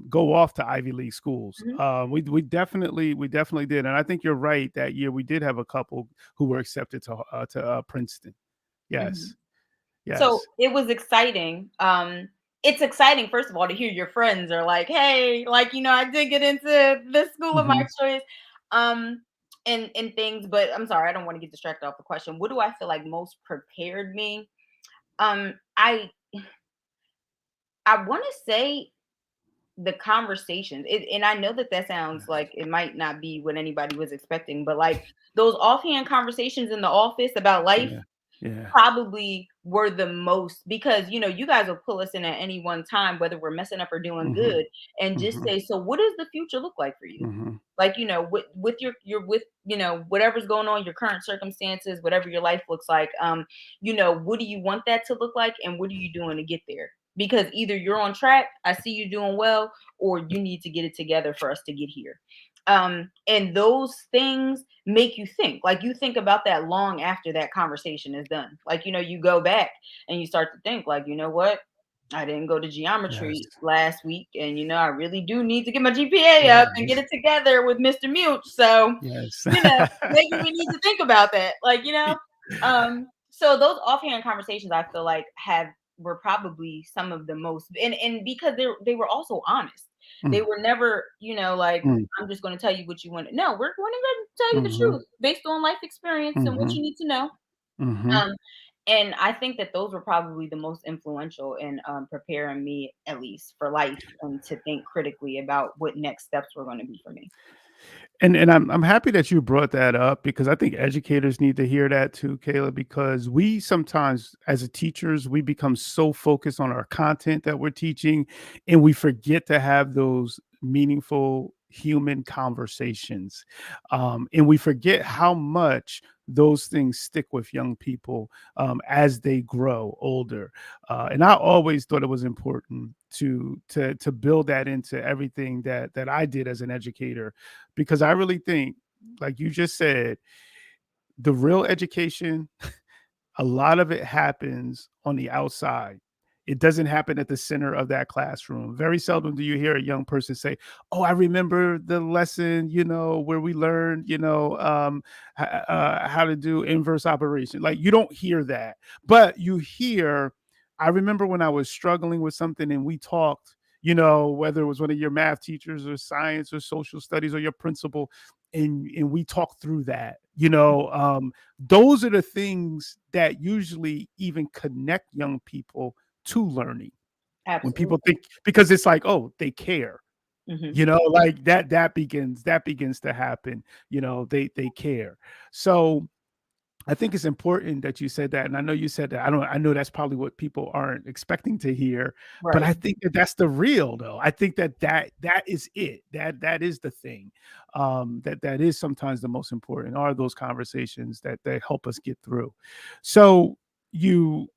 go off to Ivy League schools. Mhm, We definitely did. And I think you're right. That year we did have a couple who were accepted to Princeton. mhm. Yes, So yes. it was exciting. It's exciting, first of all, to hear your friends are like, hey, like, I did get into this school of my Hmm. choice. Um, and things, but I'm sorry, I don't want to get distracted off the question. What do I feel like most prepared me? Um, I I want to say the conversations, and I know that sounds Yes. like it might not be what anybody was expecting, but like those offhand conversations in the office about life Yeah. Yeah. probably were the most, because you guys will pull us in at any one time, whether we're messing up or doing Hmm. good, and just Hmm. say, so what does the future look like for you? Hmm. Like, with your with whatever's going on, your current circumstances, whatever your life looks like, what do you want that to look like, and what are you doing to get there? Because either you're on track, I see you doing well, or you need to get it together for us to get here. And those things make you think. Like, you think about that long after that conversation is done. Like, you go back and you start to think, like, what, I didn't go to Yes. geometry last week, and I really do need to get my GPA up and get Yes. it together with Mr. Mute. So, Yes. maybe we need to think about that. Like, so those offhand conversations, I feel like, were probably some of the most, and because they were also honest. They Mm, were never, like, mm, I'm just going to tell you what you want. No, we're going to tell you the mhm, truth based on life experience and what mhm, you need to know. mhm. Um, and I think that those were probably the most influential in preparing me, at least for life, and to think critically about what next steps were going to be for me. And I'm happy that you brought that up because I think educators need to hear that too, Kayla, because we sometimes as a teachers, we become so focused on our content that we're teaching and we forget to have those meaningful human conversations. And we forget how much those things stick with young people as they grow older. And I always thought it was important to build that into everything that I did as an educator, because I really think, like you just said, the real education, a lot of it happens on the outside. It doesn't happen at the center of that classroom. Very seldom do you hear a young person say, "Oh, I remember the lesson, where we learned, how to do inverse operation." Like, you don't hear that, but you hear, "I remember when I was struggling with something and we talked." Whether it was one of your math teachers or science or social studies or your principal, and we talked through that. Those are the things that usually even connect young people to learning. When people Absolutely. think, because it's like, oh, they care, Hmm. like that begins to happen. They care. So I think it's important that you said that, and I know you said that. I know that's probably what people aren't expecting to hear, but Right. I think that that's the real though. I think that is it. That is the thing. That is sometimes the most important, are those conversations that help us get through. So you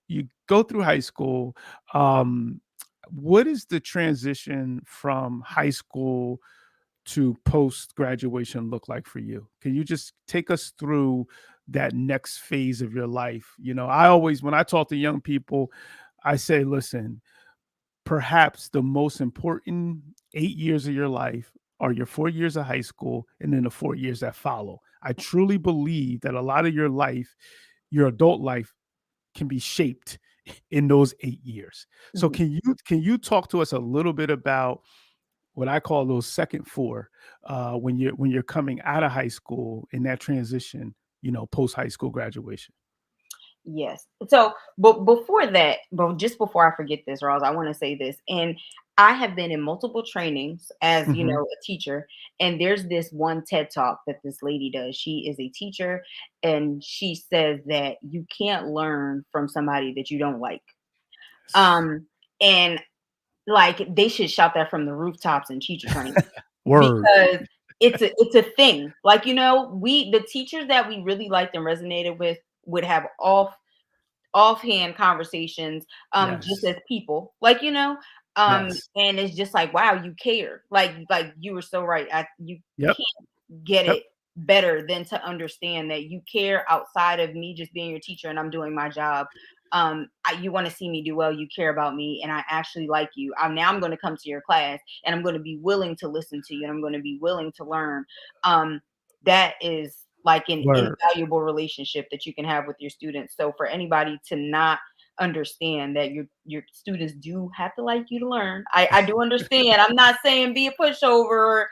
go through high school. Um, what is the transition from high school to post graduation look like for you? Can you just take us through that next phase of your life? I always, when I talk to young people, I say, listen, perhaps the most important 8 years of your life are your 4 years of high school and then the 4 years that follow. I truly believe that a lot of your life, your adult life, can be shaped in those 8 years. So Hmm. can you talk to us a little bit about what I call those second four, when you're coming out of high school in that transition, post high school graduation. Yes. So, but before that, but just before I forget this, Ross, I want to say this. And I have been in multiple trainings as, Hmm. a teacher. And there's this one TED talk that this lady does. She is a teacher, and she says that you can't learn from somebody that you don't like. Yes. Um, and like, they should shout that from the rooftops in teacher training, Word. because it's a thing. Like, the teachers that we really liked and resonated with would have offhand conversations, just Yes. as people, like, Yes. and it's just like, wow, you care. Like, you were so right. You Yep. can't get Yep. it better than to understand that you care outside of me just being your teacher and I'm doing my job. You want to see me do well, you care about me, and I actually like you. I'm going to come to your class, and I'm going to be willing to listen to you, and I'm going to be willing to learn. That is like an Word. invaluable relationship that you can have with your students. So for anybody to not understand that your students do have to like you to learn, I do understand. I'm not saying be a pushover or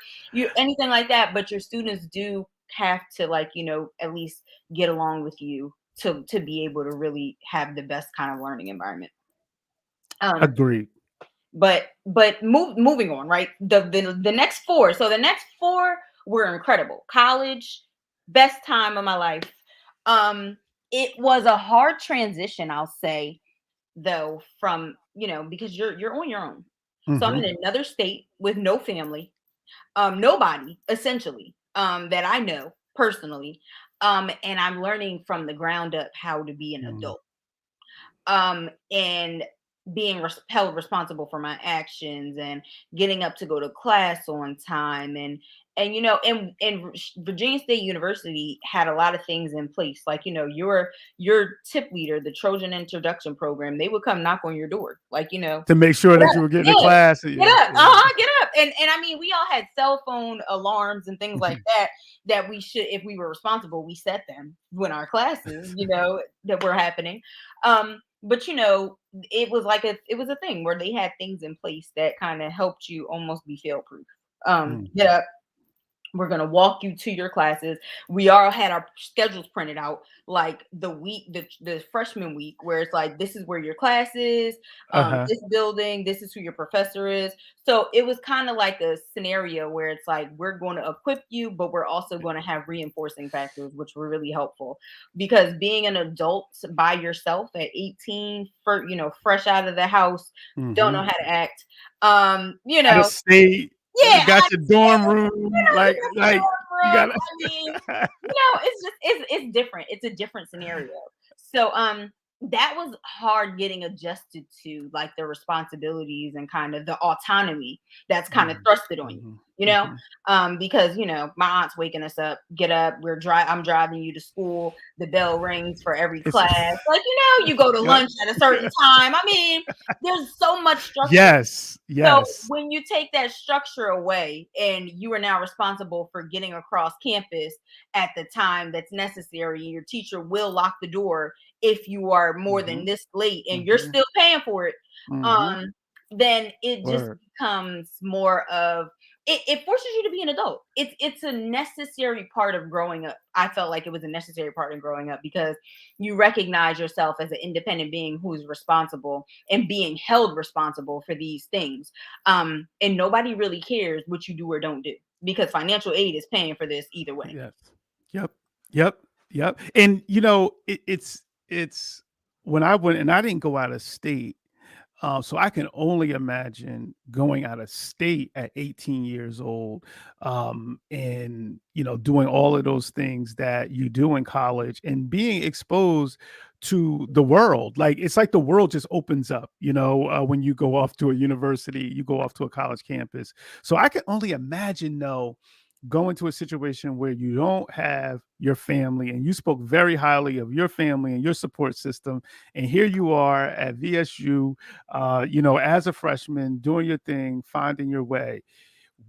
anything like that, but your students do have to, like, at least get along with you to be able to really have the best kind of learning environment. Um, Agreed. moving on, right? The next four. So the next four were incredible. College, best time of my life. Um, It was a hard transition, I'll say, though, from, because you're on your own. So I'm Hmm. in another state with no family, nobody essentially, that I know personally. And I'm learning from the ground up how to be an Mm. adult. And being held responsible for my actions, and getting up to go to class on time, and Virginia State University had a lot of things in place, like, your tip leader, the Trojan Introduction Program, they would come knock on your door, like, To make sure get that up, you were getting to yeah, class. get Yeah, up, yeah. get up. And I mean, we all had cell phone alarms and things like that, that we should, if we were responsible, we set them when our classes, that were happening. But it was like it was a thing where they had things in place that kind of helped you almost be fail proof. Mm. Get up, we're going to walk you to your classes. We all had our schedules printed out, like the week, the freshman week, where it's like, this is where your class is, Uh-huh. this building, this is who your professor is. So it was kind of like a scenario where it's like, we're going to equip you, but we're also going to have reinforcing factors, which were really helpful, because being an adult by yourself at 18, fresh out of the house, don't know Hmm. how to act, Out of state, yeah, got your dorm room, you got your you dorm got room. I mean, it's just it's different. It's a different scenario. So that was hard getting adjusted to, like, the responsibilities and kind of the autonomy that's kind of Mhm, thrusted on you. mhm, You know, mhm. because my aunt's waking us up. Get up. I'm driving you to school. The bell rings for every It's class. Like, you go to Yep. lunch at a certain time. I mean, there's so much structure. Yes, So yes. when you take that structure away, and you are now responsible for getting across campus at the time that's necessary, and your teacher will lock the door if you are more than Mhm, this late, and you're mhm, still paying for it, mhm. um, then it just Word. becomes more of, it forces you to be an adult. It's a necessary part of growing up. I felt like it was a necessary part of growing up, because you recognize yourself as an independent being who's responsible and being held responsible for these things. And nobody really cares what you do or don't do, because financial aid is paying for this either way. Yes. Yep. Yep. Yep. And it's when I went, and I didn't go out of state. So I can only imagine going out of state at 18 years old, and doing all of those things that you do in college, and being exposed to the world. Like, it's like the world just opens up, when you go off to a university, you go off to a college campus. So I can only imagine, though, go into a situation where you don't have your family, and you spoke very highly of your family and your support system, and here you are at VSU, as a freshman, doing your thing, finding your way.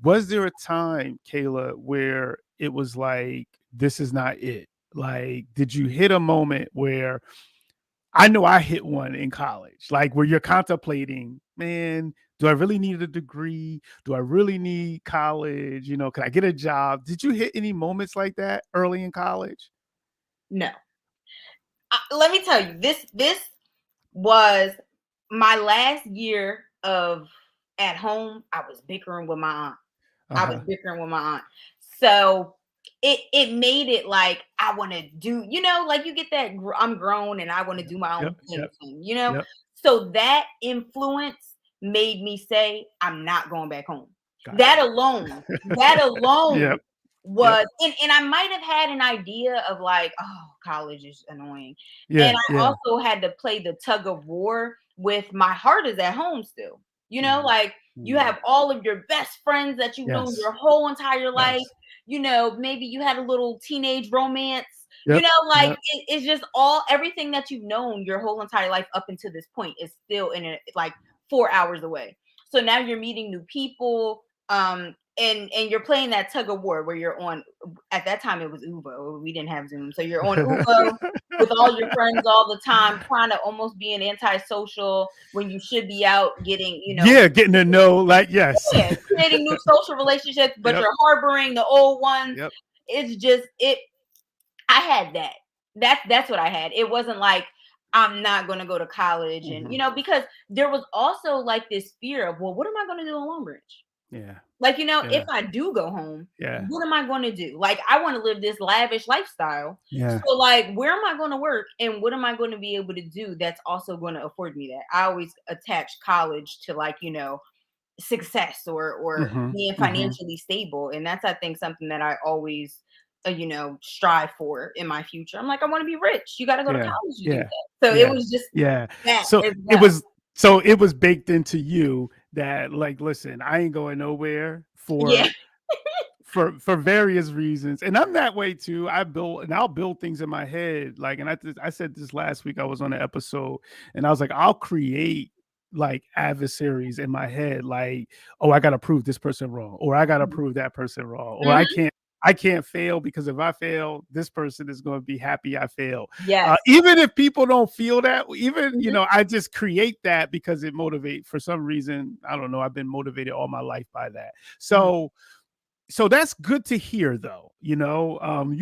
Was there a time, Kayla, where it was like, this is not it? Like, did you hit a moment where, I know I hit one in college, like, where you're contemplating, man, do I really need a degree? Do I really need college? Can I get a job? Did you hit any moments like that early in college? No, let me tell you, this was my last year of at home. I was bickering with my aunt. I was Uh-huh. bickering with my aunt. So it made it like, I want to do, like, you get that I'm grown and I want to Yep. do my Yep. own thing, Yep. thing. Yep. So that influence made me say, I'm not going back home. That Gotcha. alone, that alone Yep. Yep. was, and I might have had an idea of, like, oh, college is annoying. And Yeah. I Yeah. also had to play the tug of war with, my heart is at home still. Mhm. Like, you Mhm. have all of your best friends that you've known Yes. your whole entire life. Yes. Maybe you had a little teenage romance. Yep. Like, Yep. it's just everything that you've known your whole entire life up until this point is still in it, like 4 hours away. So now you're meeting new people. And you're playing that tug of war where you're on, at that time it was Uvo. We didn't have Zoom. So you're on Uvo with all your friends all the time, trying to almost be an antisocial when you should be out getting, Yeah, getting to know, like, yes. yeah, creating new social relationships, but Yep. you're harboring the old ones. Yep. It's just it. I had that. That's what I had. It wasn't like, I'm not going to go to college, and Mhm. because there was also like this fear of, well, what am I going to do in Longbridge? Yeah. Like, you know, if Yeah. I do go home, Yeah. what am I going to do? Like, I want to live this lavish lifestyle. Yeah. So, like, where am I going to work and what am I going to be able to do that's also going to afford me that? I always attach college to, like, you know, success or Hmm. being Hmm. financially stable. And that's, I think, something that I always, you know, strive for in my future. I'm like, I want to be rich. You got to go to Yeah. college to do Yeah. that. So it Yeah. was just Yeah. that So as it well. was so it was baked into you that, like, listen, I ain't going nowhere Yeah. for various reasons, and I'm that way too. I'll build things in my head, like, and I said this last week. I was on an episode, and I was like, I'll create like adversaries in my head, like, oh, I got to prove this person wrong, or I got to prove that person wrong, or Mhm. I can't fail because if I fail, this person is going to be happy I failed. Yes. Even if people don't feel that, even, Mhm. I just create that because it motivate for some reason. I don't know. I've been motivated all my life by that. Mhm. So that's good to hear, though. You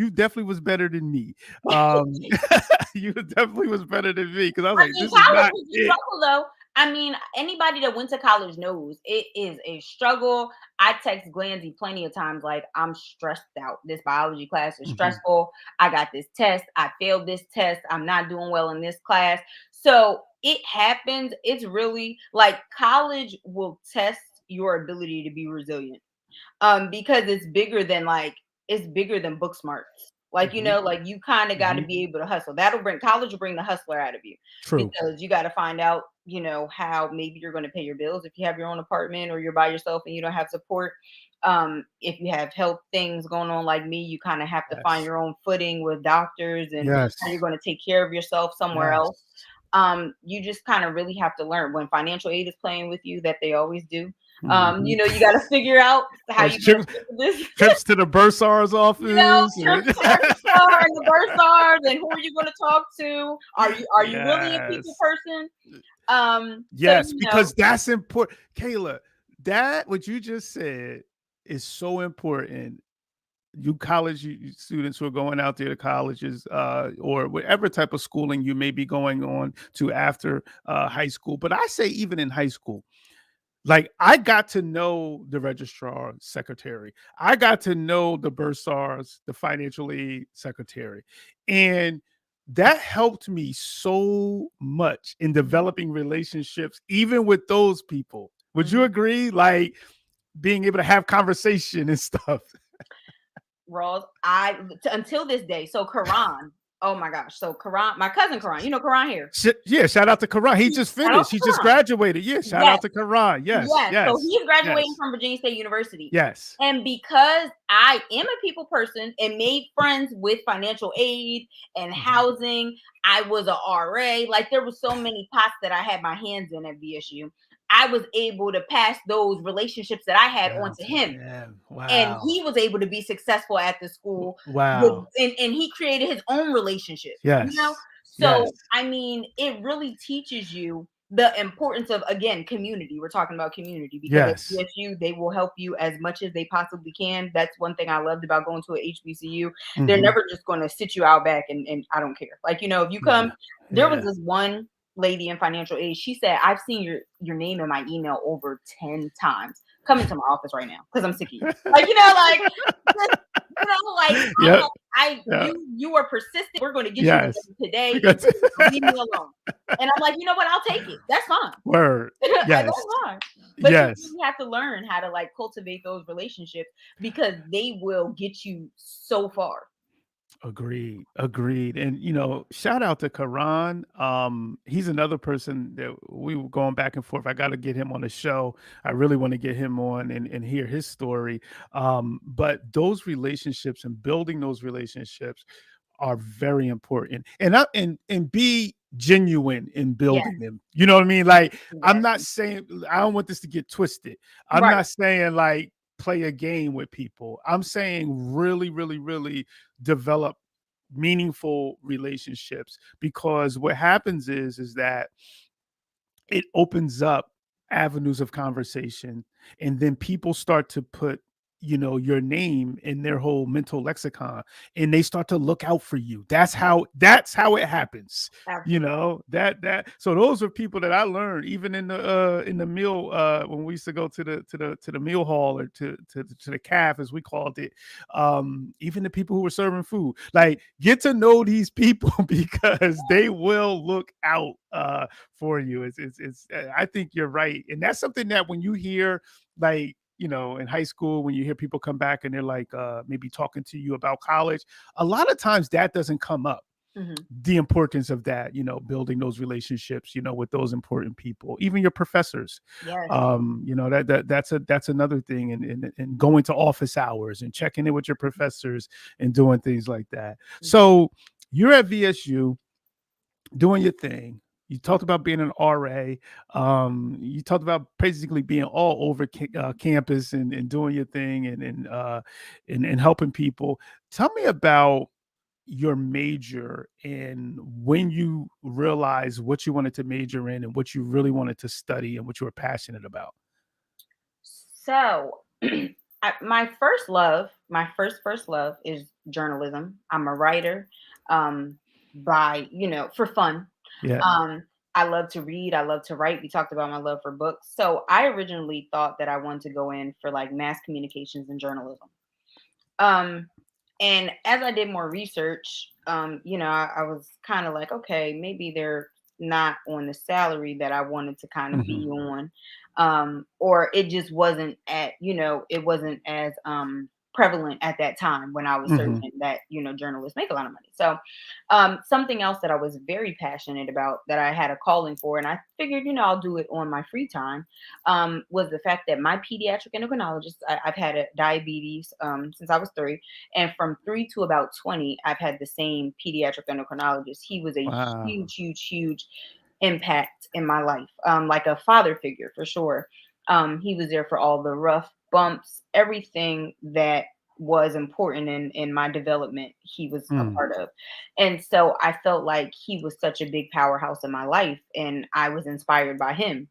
definitely was better than me. Um, you definitely was better than me because I was I like, mean, this is college not was a it. struggle though. I mean, anybody that went to college knows it is a struggle. I text Glanzy plenty of times, like, I'm stressed out. This biology class is Mhm. stressful. I got this test. I failed this test. I'm not doing well in this class. So it happens. It's really like college will test your ability to be resilient, because it's bigger than book smarts. Like, you Mhm. know, like you kind of got to Mhm. be able to hustle. That'll bring college will bring the hustler out of you, True. because you got to find out, you know, how maybe you're going to pay your bills if you have your own apartment or you're by yourself and you don't have support. If you have health things going on like me, you kind of have to find Yes. your own footing with doctors and how you're Yes. going to take care of yourself somewhere Yes. else. You just kind of really have to learn when financial aid is playing with you, that they always do. You Mhm. know, you got to figure out how Those you're going to pay for this. trips to the bursar's You know, office. trips to Equitar and the Bursars, and who are you going to talk to? Are you really a people Yes. person? So Yes, you know, because that's important. Kayla, that what you just said is so important. You college students who are going out there to colleges, or whatever type of schooling you may be going on to after high school. But I say even in high school, like, I got to know the registrar secretary. I got to know the bursars, the financial aid secretary. And that helped me so much in mhm, developing relationships, even with those people. Would you mhm. agree? Like, being able to have conversation and stuff. Ross, until this day. So Karan, oh my gosh. So Karan, my cousin Karan, you know Karan here. Yeah, shout out to Karan. He just Shout out finished. to He just Karan. graduated. Yeah, shout Yes. out to Karan. Yes, Yes, so yes, he's graduating yes, from Virginia State University. yes. And because I am a people person and made friends with financial aid and Mhm. housing, I was a RA. Like, there was so many pots that I had my hands in at VSU. I was able to pass those relationships that I had on Wow, to him, yeah, and wow, he was able to be successful at the school with, wow. and he created his own relationships, you know. Yes. So Yes. I mean, it really teaches you the importance of, again, community. We're talking about community because at Yes. BSU they will help you as much as they possibly can. That's one thing I loved about going to a HBCU. They're Mhm. never just going to sit you out back and I don't care, like, you know, if you come. Yeah. There was Yeah. this one lady in financial aid. She said, I've seen your name in my email over 10 times. Come into my office right now because I'm sick of you. Like, you know, like, just, you know, like, I'm Yep. like, I Yeah. you are persistent. We're going to get you together Yes. today. You Because just leave me alone. And I'm like, you know what? I'll take it. That's fine. Word. That's Yes. fine. But you Yes. really have to learn how to, like, cultivate those relationships because they will get you so far. Agreed. Agreed. And shout out to Karan. He's another person that we were going back and forth. I got to get him on the show. I really want to get him on and hear his story. But those relationships and building those relationships are very important. And be genuine in Yes, building them. You know what I mean? Like, I'm not exactly. saying, I don't want this to get twisted. I'm Right. not saying like play a game with people. I'm saying really, really, really develop meaningful relationships, because what happens is that it opens up avenues of conversation, and then people start to put your name in their whole mental lexicon, and they start to look out for you. That's how it happens. Absolutely. So those are people that I learned even in the meal, when we used to go to the meal hall, or to the calf, as we called it. Even the people who were serving food, like, get to know these people because they will look out for you. It's I think you're right, and that's something that when you hear, like, in high school, when you hear people come back and they're like, maybe talking to you about college, a lot of times that doesn't come up. Hmm. The importance of that, building those relationships, with those important people, even your professors. Yes. That's another thing, and going to office hours and checking in with your professors and doing things like that. Mhm. So you're at VSU doing your thing. You talked about being an RA. You talked about basically being all over campus, and doing your thing, and helping people. Tell me about your major, and when you realized what you wanted to major in, and what you really wanted to study, and what you were passionate about. So, my first love is journalism. I'm a writer, um, for fun. Yeah. Um, I love to read. I love to write. We talked about my love for books. So I originally thought that I wanted to go in for like mass communications and journalism. Um, and as I did more research, I was kind of like, okay, maybe they're not on the salary that I wanted to kind of be Hmm. on. Or it just wasn't it wasn't as prevalent at that time when I was Hmm. searching that, journalists make a lot of money. So something else that I was very passionate about that I had a calling for, and I figured, I'll do it on my free time, was the fact that my pediatric endocrinologist, I've had diabetes since I was 3. And from 3 to about 20, I've had the same pediatric endocrinologist. He was a Wow. huge, huge, huge impact in my life, like a father figure for sure. He was there for all the rough bumps, everything that was important in my development, he was a Mm. part of. And so I felt like he was such a big powerhouse in my life, and I was inspired by him.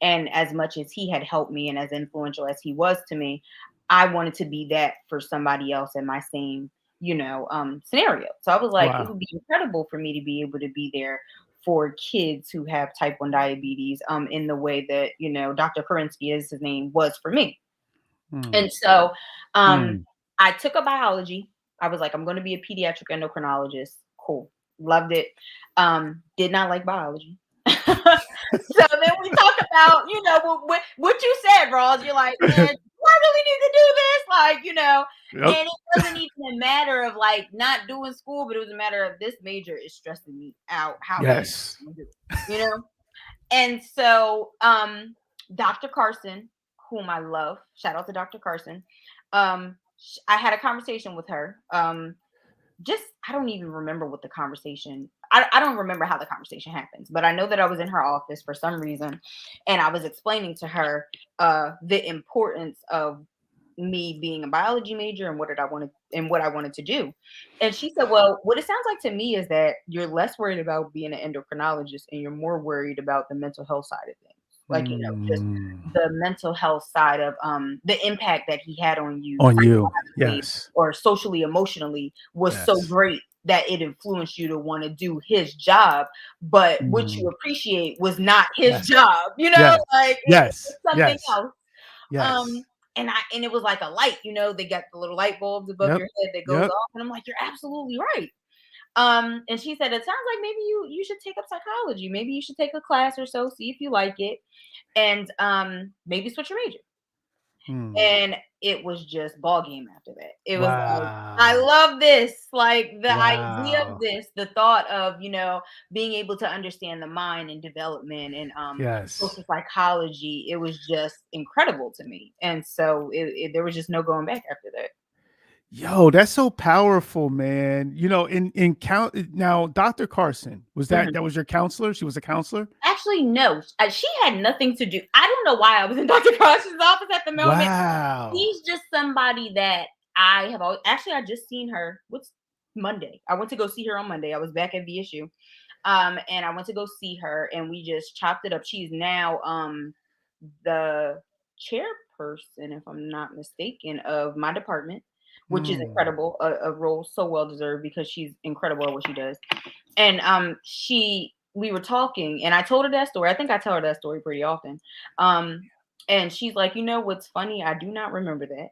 And as much as he had helped me and as influential as he was to me, I wanted to be that for somebody else in my same, scenario. So I was like, it Wow. would be incredible for me to be able to be there for kids who have type 1 diabetes, in the way that, Dr. Karinsky, is his name, was for me. Mm. And so Mm. I took a biology. I was like, I'm going to be a pediatric endocrinologist. Cool. Loved it. Did not like biology. So then we talk about, what you said, Ross. You're like, man, do I really need to do this? Like, Yep. and it wasn't even a matter of like not doing school, but it was a matter of this major is stressing me out. How bad Yes. am I doing? You know? And so Dr. Carson, whom I love, shout out to Dr. Carson. I had a conversation with her. Just I don't even remember what the conversation. I don't remember how the conversation happens, but I know that I was in her office for some reason, and I was explaining to her the importance of me being a biology major and what I wanted to do. And she said, "Well, what it sounds like to me is that you're less worried about being an endocrinologist and you're more worried about the mental health side of things. Like, just Mm. the mental health side of the impact that he had on you On you. psychologically Yes. or socially, emotionally was so Yes. great that it influenced you to want to do his job. But what you Mm. appreciate was not his Yes. job, Yes. like it was Yes. something Yes. else." Yes. And it was like a light, they got the little light bulbs above Yep. your head that goes Yep. off. And I'm like, you're absolutely right. And she said, it sounds like maybe you should take up psychology. Maybe you should take a class or so, see if you like it, and maybe switch your major. Mm. And it was just ball game after that. It was like, I Wow. love this. Like the idea of Wow. this, the thought of, being able to understand the mind and development and Yes. social psychology, it was just incredible to me. And so there was just no going back after that. Yo, that's so powerful, man. In count now, Dr. Carson, Mhm. that was your counselor? She was a counselor? Actually, no, she had nothing to do. I don't know why I was in Dr. Carson's office at the moment. Wow. She's just somebody that I have always actually I just seen her. What's Monday? I went to go see her on Monday. I was back at VSU. And I went to go see her and we just chopped it up. She's now the chair person, if I'm not mistaken, of my department, which is Mm. incredible. A role so well deserved because she's incredible at what she does. And we were talking, and I told her that story. I think I tell her that story pretty often. And she's like, you know what's funny? I do not remember that.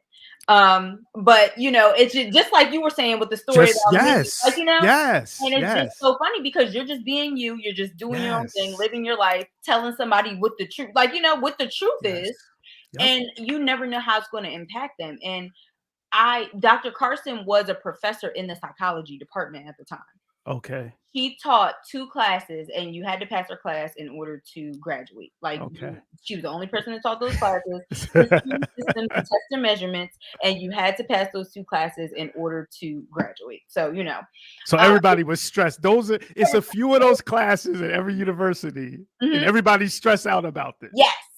But it's just like you were saying with the story Just about me, like, yes, yes, and it's just yes, so funny because you're just being you, you're just doing your own thing, yes, living your life, telling somebody what the truth, like, what the truth yes. is, Yep. and you never know how it's going to impact them. And Dr. Carson was a professor in the psychology department at the time. Okay. He taught 2 classes, and you had to pass her class in order to graduate. Like, Okay. she was the only person that taught those classes, history, systems, and test and measurements, and you had to pass those 2 classes in order to graduate. So, So everybody was stressed. It's a few of those classes at every university, and mhm. everybody's stressed out about this.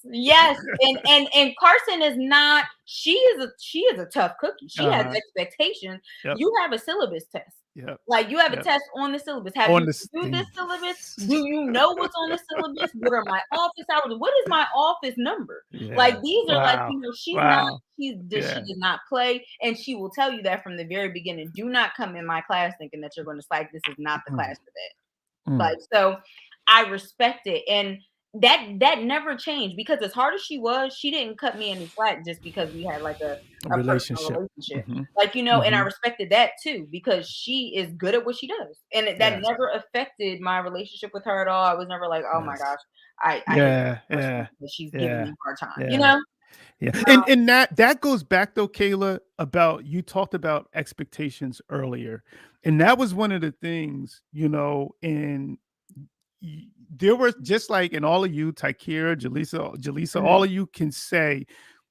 Yes. And Carson is not. She is a tough cookie. She has expectations. Yep. You have a syllabus test. Yep. Like, you have a Yep. test on the syllabus. Have On you this reviewed thing. this syllabus? Do you know what's on the syllabus? What are my office hours? What is my office number? Yeah. Like, these are like, Wow. she's Wow. not, she does not play. And she will tell you that from the very beginning. Do not come in my class thinking that you're going to psych. This is not the class for that. Like, so I respect it. And that never changed, because as hard as she was, she didn't cut me any slack just because we had like a personal relationship. Like, and I respected that too, because she is good at what she does. And that never affected my relationship with her at all. I was never like, oh my gosh, I hate that she's giving me a hard time, Yeah. And that goes back though, Kayla, about, you talked about expectations earlier. And that was one of the things, and there were, just like, in all of you, Tykira, Jaleesa, all of you can say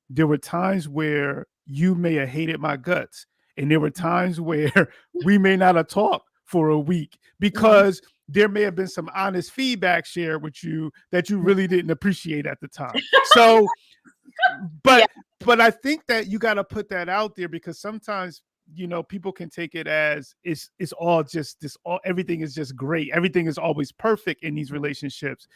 there were times where you may have hated my guts, and there were times where we may not have talked for a week because there may have been some honest feedback shared with you that you really didn't appreciate at the time. So, but I think that you got to put that out there, because sometimes people can take it as it's all just this, everything is just great, everything is always perfect in these relationships,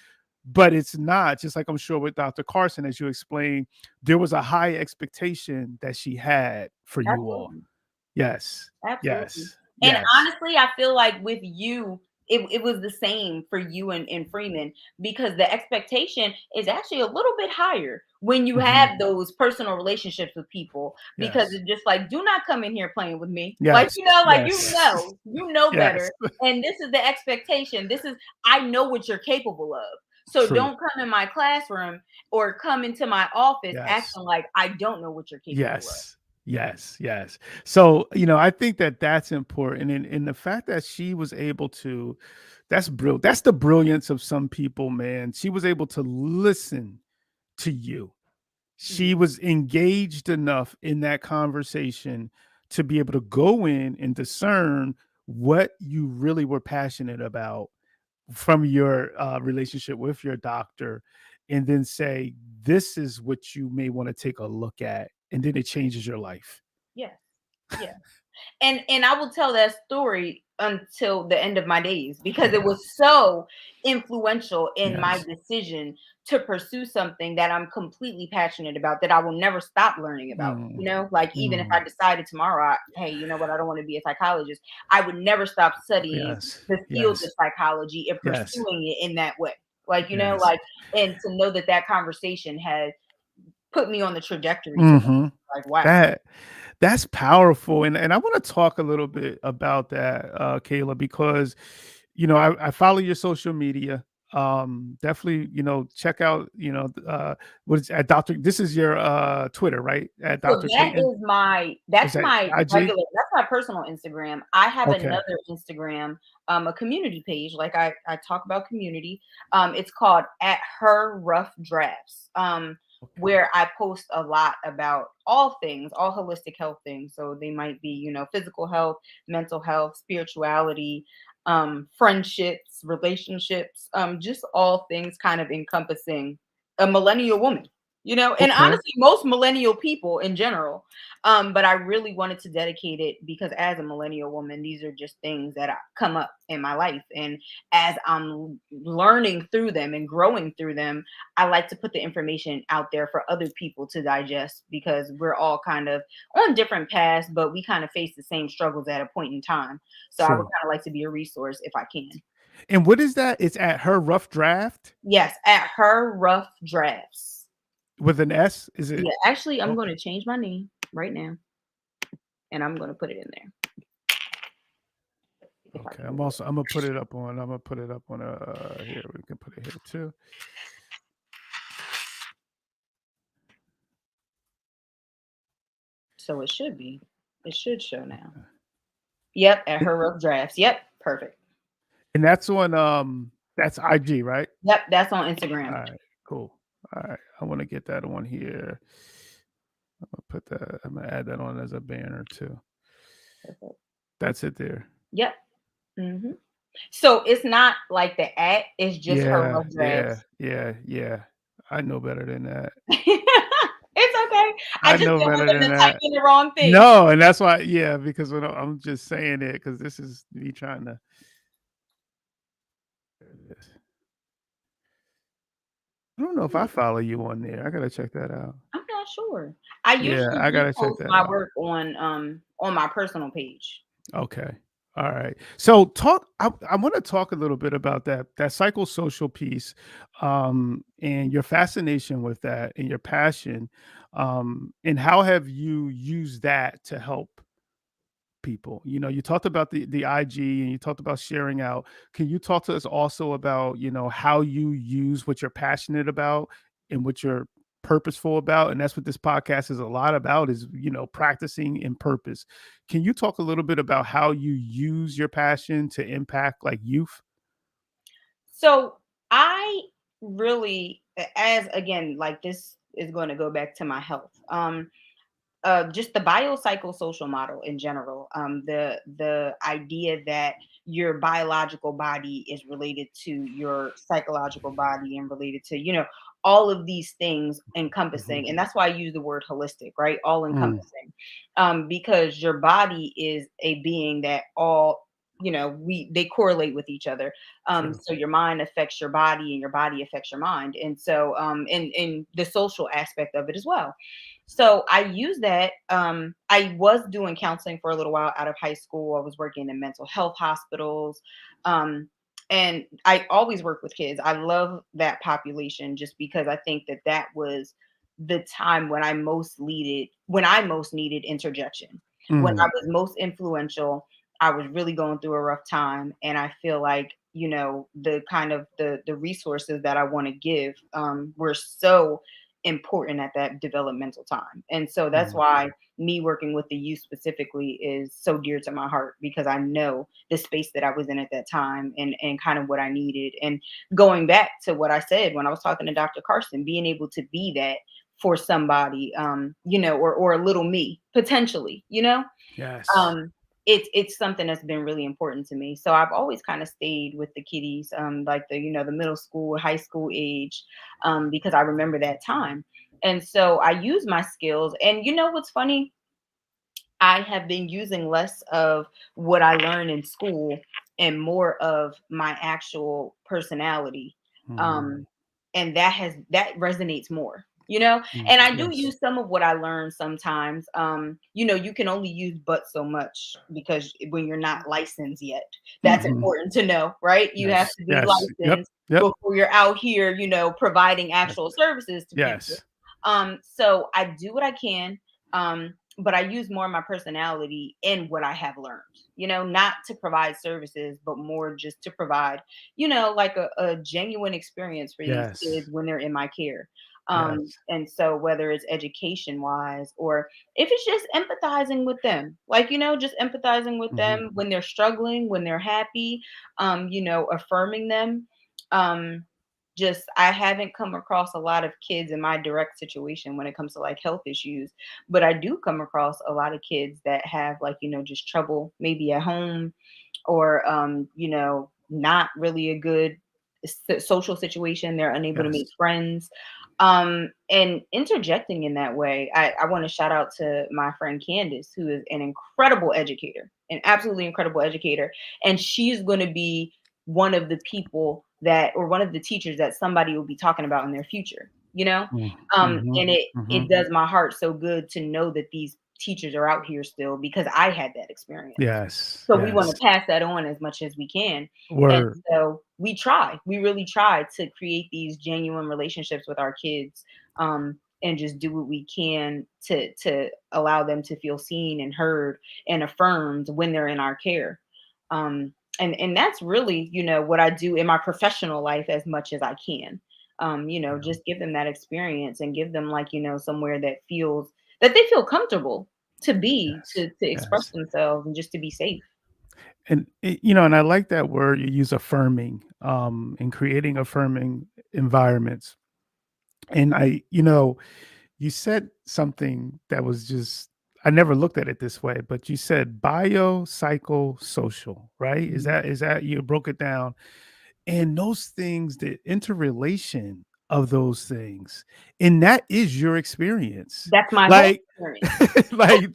but it's not. Just like, I'm sure with Dr. Carson, as you explained, there was a high expectation that she had for you all. Yes. Absolutely. Yes. And honestly, I feel like with you, it was the same for you and Freeman, because the expectation is actually a little bit higher when you have those personal relationships with people, because it's just like, do not come in here playing with me. Like, better. And this is the expectation. I know what you're capable of. So don't come in my classroom or come into my office acting like I don't know what you're capable of. Yes. So, I think that that's important. And the fact that she was able to, that's brilliant. That's the brilliance of some people, man. She was able to listen to you. She was engaged enough in that conversation to be able to go in and discern what you really were passionate about from your relationship with your doctor, and then say, this is what you may want to take a look at. And then it changes your life. Yeah. And I will tell that story until the end of my days, because it was so influential in my decision to pursue something that I'm completely passionate about, that I will never stop learning about. Like, even if I decided tomorrow, hey, you know what, I don't want to be a psychologist, I would never stop studying the field of psychology and pursuing it in that way. Like, and to know that conversation had put me on the trajectory to like, wow. That's powerful. And I want to talk a little bit about that, Kayla, because, I follow your social media. Definitely, check out, what is at Dr. This is your Twitter, right? At So Dr. Clayton. That's my personal Instagram. I have another Instagram, a community page. Like, I talk about community. It's called at Her Rough Drafts. Where I post a lot about all holistic health things. So they might be, physical health, mental health, spirituality, friendships, relationships, just all things kind of encompassing a millennial woman, And Okay. honestly, most millennial people in general. But I really wanted to dedicate it because as a millennial woman, these are just things that come up in my life. And as I'm learning through them and growing through them, I like to put the information out there for other people to digest because we're all kind of on different paths, but we kind of face the same struggles at a point in time. So I would True. kind of like to be a resource if I can. And what is that? It's at Her Rough Draft Yes, at Her Rough Drafts. with an S. Is it? Yeah, actually, I'm going Okay. to change my name right now, and I'm going to put it in there. If I Okay. can I'm do it. also. I'm gonna put it up on. I'm gonna put it up on. Here we can put it here too. So it should be. It should show now. Yep, at Her Rough Drafts. Yep, perfect. And that's on. That's IG, right? Yep, that's on All Instagram. right. Cool. All right. I want to get that on here. I'm gonna put that. I'm gonna add that on as a banner too. Perfect. That's it there. Yep. hmm So it's not like the at, it's just Her Yeah. Rough Yeah. Drafts. Yeah. Yeah. I know better than that. It's okay. I I just know didn't better want them than to type that. in the wrong thing. No, and that's why, yeah, because when I'm just saying it, because this is me trying to. There it is. I don't know if I follow you on there. I gotta check that out. I'm not sure. I Yeah, usually I gotta check repost that my out. work on my personal page. Okay. All right. So talk. I want to talk a little bit about that psychosocial piece, and your fascination with that and your passion, and how have you used that to help people? You talked about the IG and you talked about sharing out. Can you talk to us also about, how you use what you're passionate about and what you're purposeful about? And that's what this podcast is a lot about is, practicing in purpose. Can you talk a little bit about how you use your passion to impact like youth? So I really, as again, like this is going to go back to my health. Just the biopsychosocial model in general. The idea that your biological body is related to your psychological body and related to all of these things encompassing, and Mhm. that's why I use the word holistic, right? All Mm, encompassing, because your body is a being that all they correlate with each other. true. So your mind affects your body and your body affects your mind, and so in the social aspect of it as well. So I use that. I was doing counseling for a little while out of high school. I was working in mental health hospitals. Um, and I always work with kids. I love that population just because I think that that was the time when I most needed interjection. When I Mm, was most influential, I was really going through a rough time. And I feel like, the kind of the resources that I want to give were so important at that developmental time. And so that's mm, why me working with the youth specifically is so dear to my heart because I know the space that I was in at that time and kind of what I needed. And going back to what I said when I was talking to Dr. Carson, being able to be that for somebody, or a little me potentially, yes. um, it's something that's been really important to me. So I've always kind of stayed with the kiddies, like the middle school, high school age, because I remember that time. And so I use my skills. And you know what's funny? I have been using less of what I learned in school and more of my actual personality. Mm, Um, and that resonates more, you know? And I do yes. use some of what I learned sometimes. You can only use but so much because when you're not licensed yet, that's Mhm. important to know, right? You have Yes. to be Yes. Yep. licensed Yep. before you're out here, providing Yes. actual services to people. Yes. So I do what I can. But I use more of my personality in what I have learned, not to provide services, but more just to provide, like a genuine experience for these kids Yes. when they're in my care. Yes. And so whether it's education wise or if it's just empathizing with them, like, just empathizing with Mhm. them when they're struggling, when they're happy, affirming them. Um, just I haven't come across a lot of kids in my direct situation when it comes to like health issues, but I do come across a lot of kids that have like, just trouble maybe at home or not really a good social situation. They're unable to make Yes. friends. And interjecting in that way, I want to shout out to my friend Candace, who is an incredible educator, an absolutely incredible educator. And she's going to be one of the people that, or one of the teachers that somebody will be talking about in their future, you know? Mm, And mhm, it mhm. does my heart so good to know that these teachers are out here still, because I had that experience. Yes, So we want yes. to pass that on as much as we can. And Word. so we really try to create these genuine relationships with our kids, and just do what we can to allow them to feel seen and heard and affirmed when they're in our care. And that's really, what I do in my professional life as much as I can. Yeah. Just give them that experience and give them, like, somewhere that they feel comfortable to be, Yes, to express yes. themselves and just to be safe. And and I like that word you use, affirming, and creating affirming environments. And you said something that was just, I never looked at it this way, but you said biopsychosocial, right? Is Mhm. that you broke it down? And those things, the interrelation of those things, and that is your experience. That's my whole Like, experience. like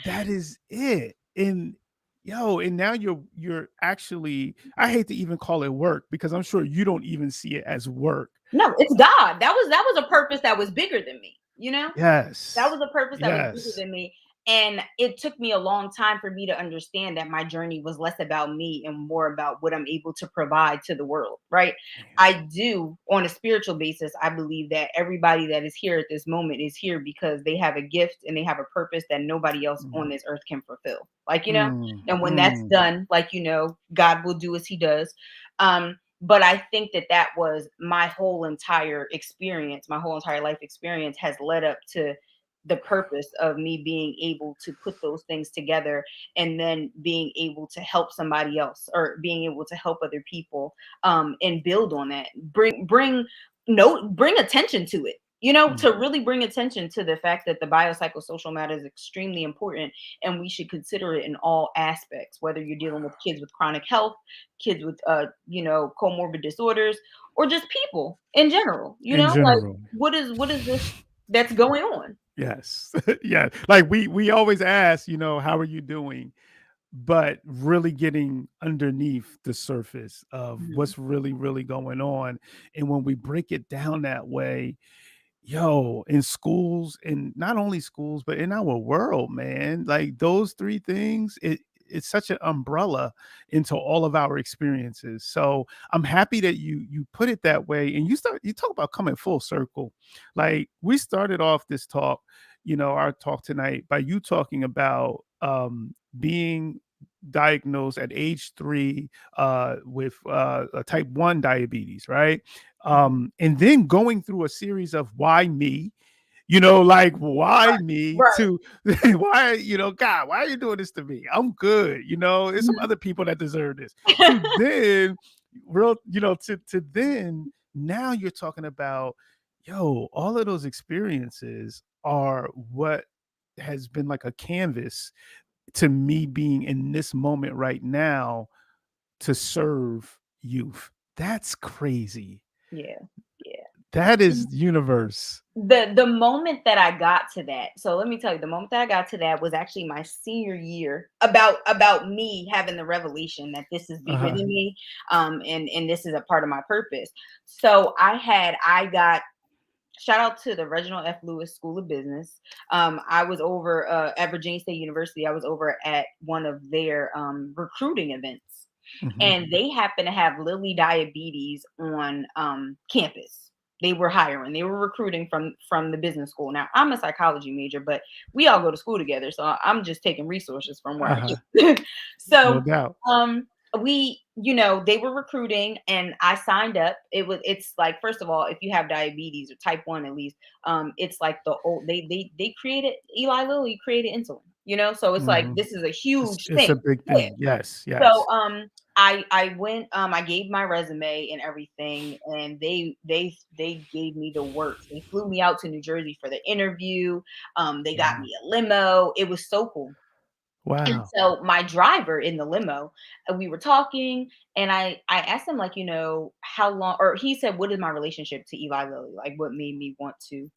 that is it. And now you're actually, I hate to even call it work because I'm sure you don't even see it as work. No, it's God. That was a purpose that was bigger than me, you know? That Yes. was a purpose that was bigger Yes. than me. And it took me a long time for me to understand that my journey was less about me and more about what I'm able to provide to the world, right? Man. I do, on a spiritual basis, I believe that everybody that is here at this moment is here because they have a gift and they have a purpose that nobody else on Mm, this earth can fulfill. Like, mm, and when that's mm, done, like, God will do as he does. But I think that was my whole entire experience, my whole entire life experience has led up to the purpose of me being able to put those things together, and then being able to help somebody else, or being able to help other people, and build on that, bring attention to it, mm. to really bring attention to the fact that the biopsychosocial matter is extremely important, and we should consider it in all aspects, whether you're dealing with kids with chronic health, kids with comorbid disorders, or just people in general, In like, general. what is this that's going on. Yes. Yeah. Like we always ask, how are you doing? But really getting underneath the surface of Mhm. what's really, really going on. And when we break it down that way, in schools, and not only schools, but in our world, man, like those three things, it's such an umbrella into all of our experiences. So I'm happy that you put it that way. And you talk about coming full circle. Like we started off this talk, our talk tonight, by you talking about being diagnosed at age 3 with a type 1 diabetes, right? And then going through a series of why me, like why me Right. to why, God, why are you doing this to me? I'm good. There's some Mhm. other people that deserve this. To then real, to then now you're talking about, all of those experiences are what has been like a canvas to me being in this moment right now to serve youth. That's crazy. Yeah, yeah. That is universe. The moment that I got to that, so let me tell you, the moment that I got to that was actually my senior year, about me having the revelation that this is bigger Uh-huh. than me, and this is a part of my purpose. So I got, shout out to the Reginald F. Lewis School of Business. I was over at Virginia State University. I was over at one of their recruiting events, Mhm. and they happened to have Lilly Diabetes on campus. They were hiring. They were recruiting from the business school. Now I'm a psychology major, but we all go to school together, so I'm just taking resources from where I Uh-huh. can. No So doubt. they were recruiting, and I signed up. It's like, first of all, if you have diabetes, or type 1 at least, it's like the old, they created, Eli Lilly created insulin, so it's like, Mhm. this is a It's huge it's thing. a big Yeah. thing. Yes, So yes. I went, I gave my resume and everything, and they gave me the works. They flew me out to New Jersey for the interview. They got Mhm. me a limo. It was so cool. And Wow. so my driver in the limo, we were talking, and I asked him, like, how long, or he said, what is my relationship to Eli Lilly? Like, what made me want to,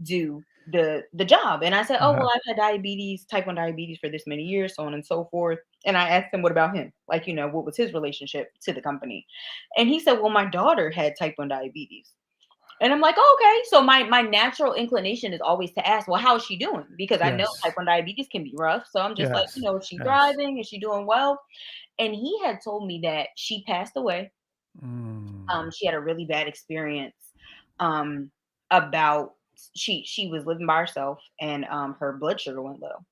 do the job? And I said, oh, Uh-huh. well, I've had diabetes, type 1 diabetes for this many years, so on and so forth. And I asked him, what about him? Like, what was his relationship to the company? And he said, well, my daughter had type 1 diabetes. And I'm like, "Oh, okay." So my natural inclination is always to ask, "Well, how is she doing?" Because I know Yes. type 1 diabetes can be rough. So I'm just like, Yes. "Is she Yes. thriving? Is she doing well?" And he had told me that she passed away. Mm. She had a really bad experience, um, about she was living by herself, and her blood sugar went low.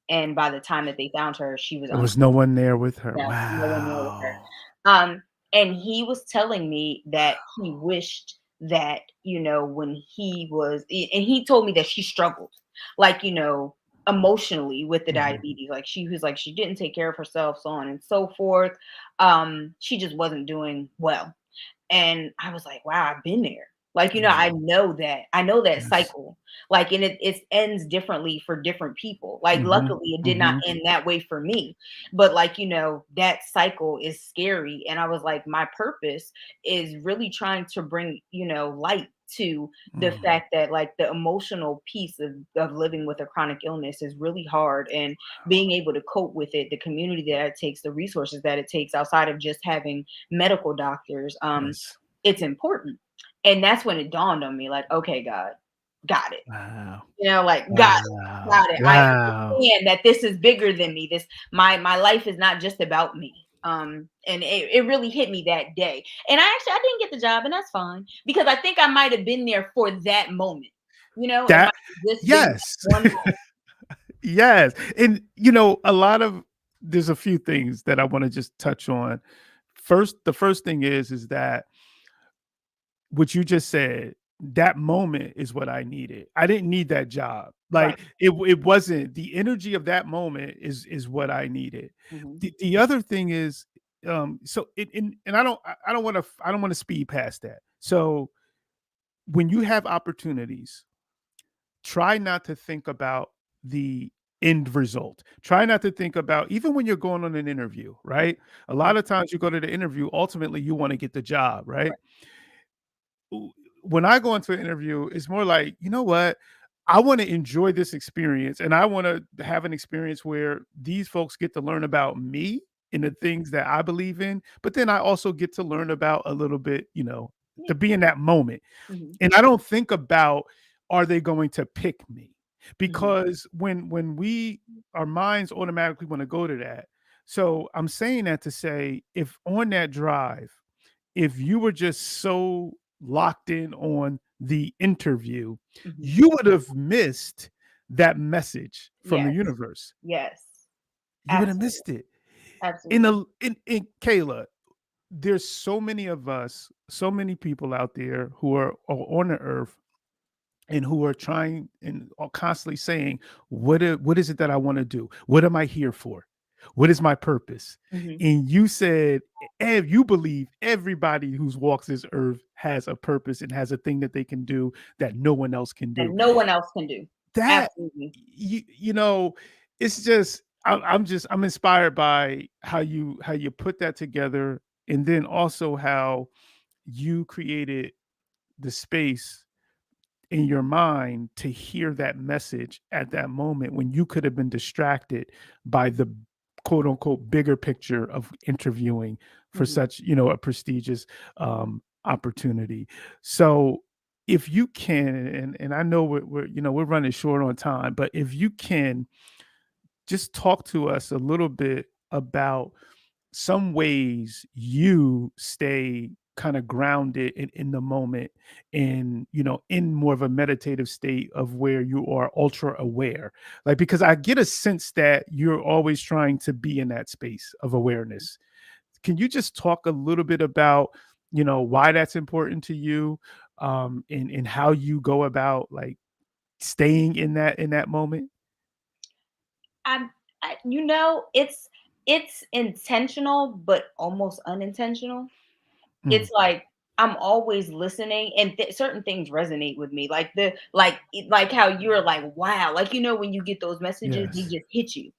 And by the time that they found her, she was There was no one there with her. no, no one there with Wow. her. And he was telling me that he wished that, when he was, and he told me that she struggled, like, emotionally with the Mhm. diabetes. Like, she was like, she didn't take care of herself, so on and so forth. She just wasn't doing well. And I was like, wow, I've been there. Like, Yeah. I know that Yes. cycle. Like, and it ends differently for different people. Like, Mhm. luckily it did not Mhm. end that way for me. But like, that cycle is scary. And I was like, my purpose is really trying to bring, light to the Mm. fact that, like, the emotional piece of living with a chronic illness is really hard, and being able to cope with it, the community that it takes, the resources that it takes outside of just having medical doctors, Yes. it's important. And that's when it dawned on me, like, okay, God, got it. Wow. Like, got it, Wow. got it. I Wow. understand that this is bigger than me. This my life is not just about me. And it really hit me that day. And I didn't get the job, and that's fine, because I think I might have been there for that moment. It might That have just been that yes. one moment. Yes. And a lot of there's a few things that I want to just touch on. The first thing is that what you just said, that moment is what I needed. I didn't need that job. Right. Like it wasn't the energy of that moment is what I needed. Hmm. The other thing is so and I don't want to speed past that. So when you have opportunities, try not to think about the end result. Try not to think about even when you're going on an interview, right? A lot of times you go to the interview, ultimately you want to get the job, right? When I go into an interview, it's more like, you know what? I want to enjoy this experience, and I want to have an experience where these folks get to learn about me and the things that I believe in, but then I also get to learn about a little bit, Yeah. to be in that moment. Hmm. And I don't think about, are they going to pick me? Hmm. Because when we our minds automatically want to go to that. So I'm saying that to say, if on that drive, if you were just so locked in on the interview, Hmm. you would have missed that message from the Yes. universe. Yes. You would have Absolutely. missed it. Absolutely. In Kayla, there's so many of us, so many people out there who are on the earth and who are trying and are constantly saying, what is it that I want to do? What am I here for? What is my purpose? Hmm. And you said, you believe everybody who walks this earth has a purpose and has a thing that they can do that no one else can That do. no one else can do. That Absolutely. it's just I'm inspired by how you put that together, and then also how you created the space in your mind to hear that message at that moment when you could have been distracted by the quote unquote bigger picture of interviewing for Mhm. such a prestigious opportunity. So if you can, and I know we're running short on time, but if you can just talk to us a little bit about some ways you stay kind of grounded in the moment, and in more of a meditative state of where you are ultra aware, like, because I get a sense that you're always trying to be in that space of awareness. Can you just talk a little bit about why that's important to you, and how you go about like staying in that moment? I'm it's intentional, but almost unintentional. Mm, It's like I'm always listening, and certain things resonate with me. Like like how you're like, wow, like when you get those messages, they yes. just hit you.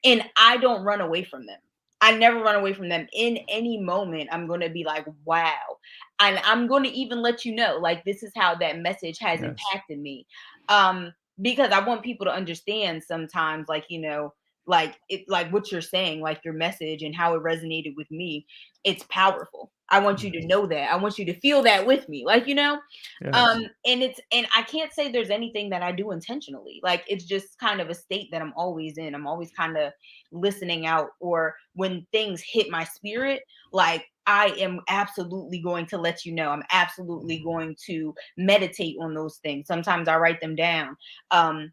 And I don't run away from them. I never run away from them. In any moment, I'm going to be like, wow. And I'm going to even let you know, like, this is how that message has Yes. impacted me. Um, because I want people to understand sometimes, like, like it, like what you're saying, like your message and how it resonated with me. It's powerful. I want you to Yes. know that. I want you to feel that with me. Like, Yes. and I can't say there's anything that I do intentionally. Like, it's just kind of a state that I'm always in. I'm always kind of listening out, or when things hit my spirit, like, I am absolutely going to let you know. I'm absolutely going to meditate on those things. Sometimes I write them down.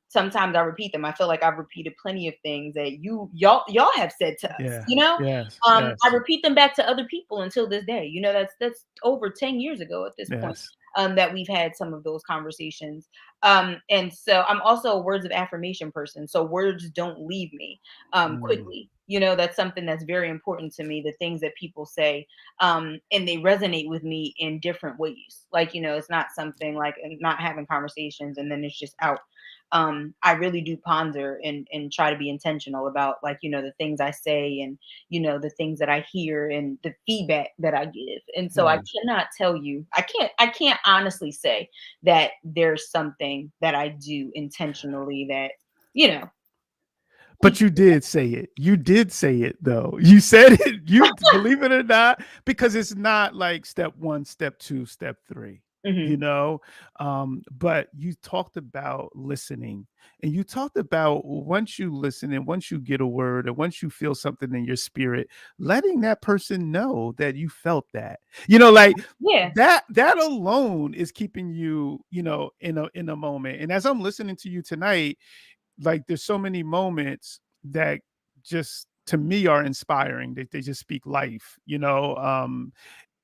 Sometimes I repeat them. I feel like I've repeated plenty of things that y'all have said to us. Yeah. Yes. I Yes. repeat them back to other people until this day. That's over 10 years ago at this point. Yes. That we've had some of those conversations. And so I'm also a words of affirmation person. So words don't leave me Mm. quickly. That's something that's very important to me, the things that people say, and they resonate with me in different ways. Like, it's not something like not having conversations and then it's just out. I really do ponder and try to be intentional about, like, the things I say, and the things that I hear and the feedback that I give. And so I Mm. cannot tell you, I can't honestly say that there's something that I do intentionally that you know But you did say it. You did say it though. You said it. You believe it or not, because it's not like step one, step two, step three. Mhm. But you talked about listening, and you talked about once you listen and once you get a word and once you feel something in your spirit, letting that person know that you felt that. Like Yeah. that alone is keeping you, in a moment. And as I'm listening to you tonight, like there's so many moments that just to me are inspiring. They just speak life,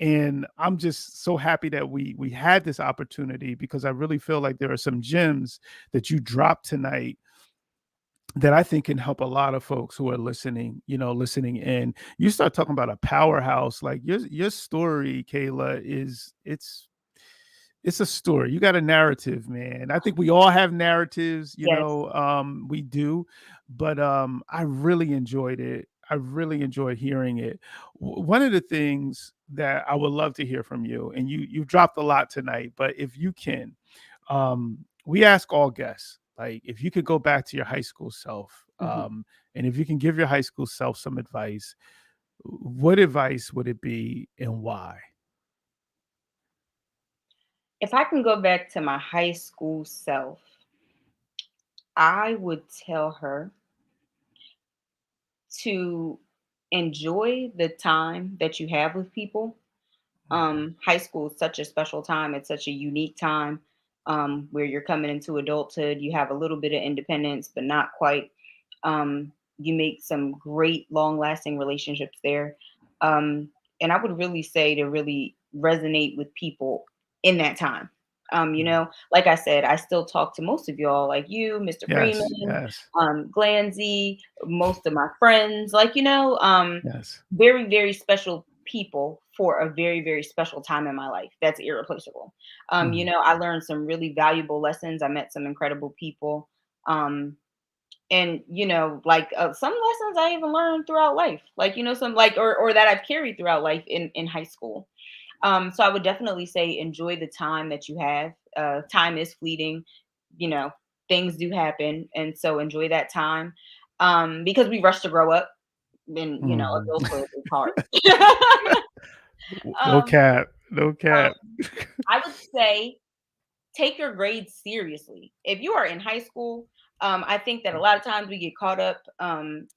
and I'm just so happy that we had this opportunity, because I really feel like there are some gems that you dropped tonight that I think can help a lot of folks who are listening, listening in. You start talking about a powerhouse, like your story, Kayla, it's a story. You got a narrative, man. I think we all have narratives, Yes. we do, but I really enjoyed it. I really enjoyed hearing it. One of the things that I would love to hear from you, and you've dropped a lot tonight, but if you can, we ask all guests, like, if you could go back to your high school self, Mhm. and if you can give your high school self some advice, what advice would it be and why? If I can go back to my high school self, I would tell her to enjoy the time that you have with people. High school is such a special time. It's such a unique time, where you're coming into adulthood. You have a little bit of independence, but not quite. You make some great, long lasting relationships there. Um, and I would really say to really resonate with people in that time. Mm. Like I said, I still talk to most of y'all, like you, Mr. Yes, Freeman, yes, Glanzy, most of my friends, like, yes. very, very special people for a very, very special time in my life. That's irreplaceable. Mhm. I learned some really valuable lessons. I met some incredible people. And like, some lessons I even learned throughout life, like, some, like, or that I've carried throughout life in high school. So I would definitely say enjoy the time that you have. Time is fleeting, you know, things do happen, and so enjoy that time. Because we rush to grow up, and Mhm. adulthood is hard. No um, cap, no cap. I would say take your grades seriously. If you are in high school, I think that a lot of times we get caught up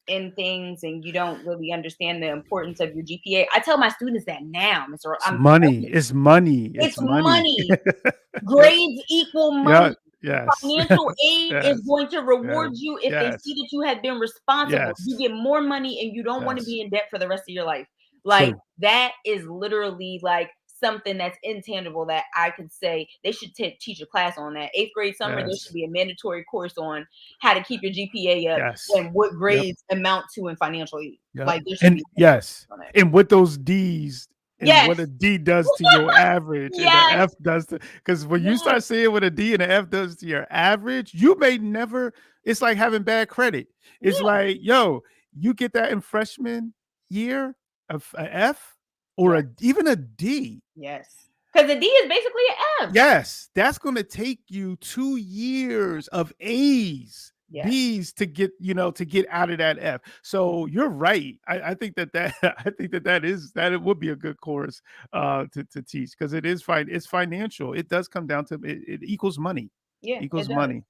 in things, and you don't really understand the importance of your GPA. I tell my students that now, Mr. It's I'm money, telling you, it's money, it's it's money. money. Yep, Grades equal yeah, money. yes, Financial aid is yes, going to reward yes, you if they see yes, that you have been responsible. You yes, get more money and you don't want to yes. be in debt for the rest of your life. Like, True. that is literally like something that's intangible that I could say they should teach a class on that. Eighth grade summer, there should Yes, be a mandatory course on how to keep your GPA up yes. and what Yep, grades amount to in financial aid. yep, Like, there should and be yes, on that. and with those D's, and what Yes. a D does to your average, and the Yes. F does to, because when you Yes. start seeing what a D and an F does to your average, you may never It's like having bad credit. It's Yeah. like, yo, you get that in freshman year, a F or Yes. even a D. Yes. Because the D is basically an F. Yes, that's going to take you 2 years of A's, Yes. B's to get, to get out of that F. So you're right. I think that I think that it would be a good course to teach, because it is fine. It's financial. It does come down to it equals money. Yeah, it Equals does. money.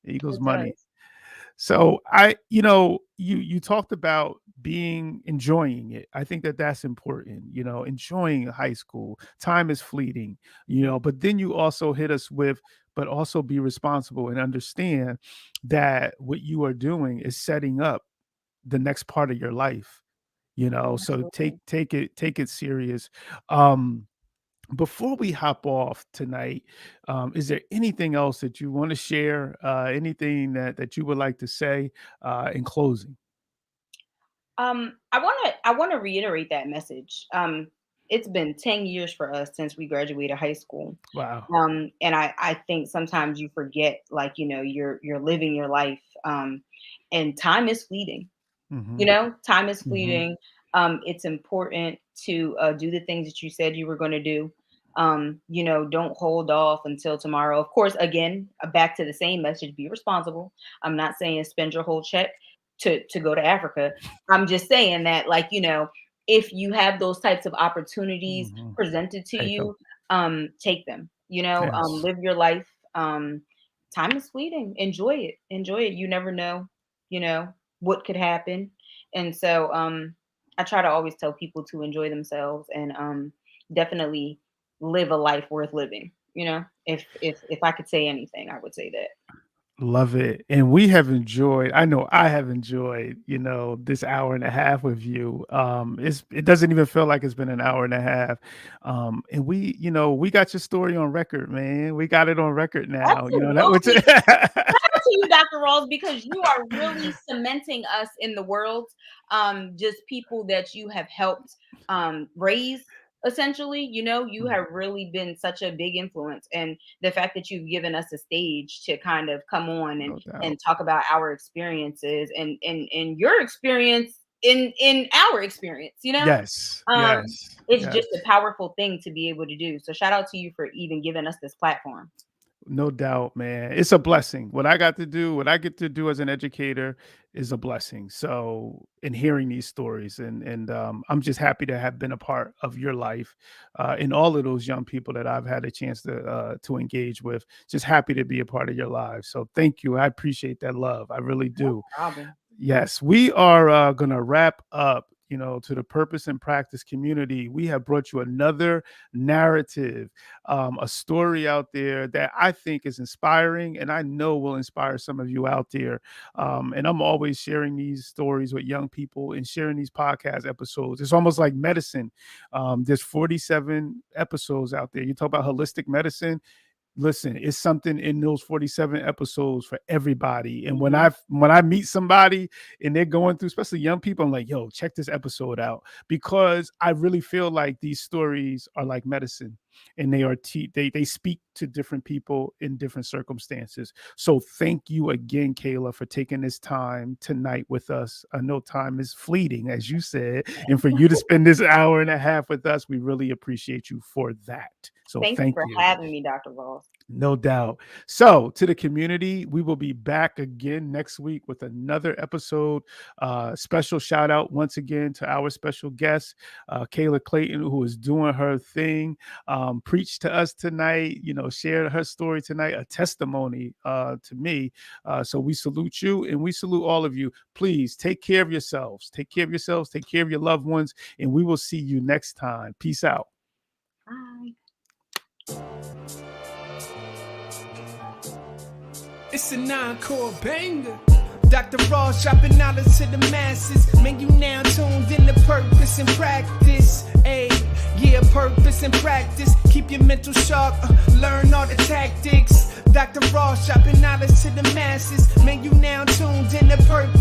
It equals It money. does. So you talked about enjoying it. I think that that's important, enjoying high school. Time is fleeting, but then you also hit us with, but also be responsible and understand that what you are doing is setting up the next part of your life, so Absolutely. take it serious. Um, Before we hop off tonight, is there anything else that you want to share? Anything that you would like to say in closing? I wanna reiterate that message. It's been 10 years for us since we graduated high school. Wow. And I think sometimes you forget, like, you're living your life, and time is fleeting. Hmm. Time is Hmm. fleeting. It's important to do the things that you said you were going to do. Don't hold off until tomorrow. Of course, again, back to the same message: be responsible. I'm not saying spend your whole check to go to Africa. I'm just saying that, like, if you have those types of opportunities Hmm. presented to Take them. you, take them. Yes. Live your life. Time is fleeting. Enjoy it. Enjoy it. You never know. You know what could happen. And so I try to always tell people to enjoy themselves and definitely live a life worth living. If I could say anything, I would say that. Love it. And we have enjoyed, I know I have enjoyed, this hour and a half with you. It doesn't even feel like it's been an hour and a half. And we got your story on record, man. We got it on record now. That which Absolutely. Shout out to you, Dr. Rawls, because you are really cementing us in the world. Just people that you have helped raise. Essentially, you have really been such a big influence, and the fact that you've given us a stage to kind of come on and No doubt. and talk about our experiences and your experience in our experience. Yes. Um, Yes. it's Yes. just a powerful thing to be able to do. So shout out to you for even giving us this platform. No doubt, man. It's a blessing. What I get to do as an educator is a blessing. So, in hearing these stories, and I'm just happy to have been a part of your life, and all of those young people that I've had a chance to engage with. Just happy to be a part of your lives. So, thank you. I appreciate that love. I really No do. problem. Yes, we are going to wrap up. To the Purpose and Practice community, we have brought you another narrative, a story out there that I think is inspiring, and I know will inspire some of you out there. And I'm always sharing these stories with young people and sharing these podcast episodes. It's almost like medicine. There's 47 episodes out there. You talk about holistic medicine. Listen, it's something in those 47 episodes for everybody. And when Mhm. I meet somebody and they're going through, especially young people, I'm like, yo, check this episode out, because I really feel like these stories are like medicine, and they speak to different people in different circumstances. So thank you again, Kayla, for taking this time tonight with us. I know time is fleeting, as you said, and for you to spend this hour and a half with us, we really appreciate you for that. So Thank you thank for you. having me, Dr. Ross. No doubt. So, to the community, we will be back again next week with another episode. Special shout out once again to our special guest, Kayla Clayton, who is doing her thing, preached to us tonight, shared her story tonight, a testimony to me. So, we salute you and we salute all of you. Please take care of yourselves. Take care of yourselves. Take care of your loved ones. And we will see you next time. Peace out. Bye. It's a 9-chord banger. Dr. Ross dropping knowledge to the masses. Man, you now tuned in to Purpose and Practice. Purpose and practice. Keep your mental sharp. Learn all the tactics. Dr. Ross dropping knowledge to the masses. Man, you now tuned in to Purpose.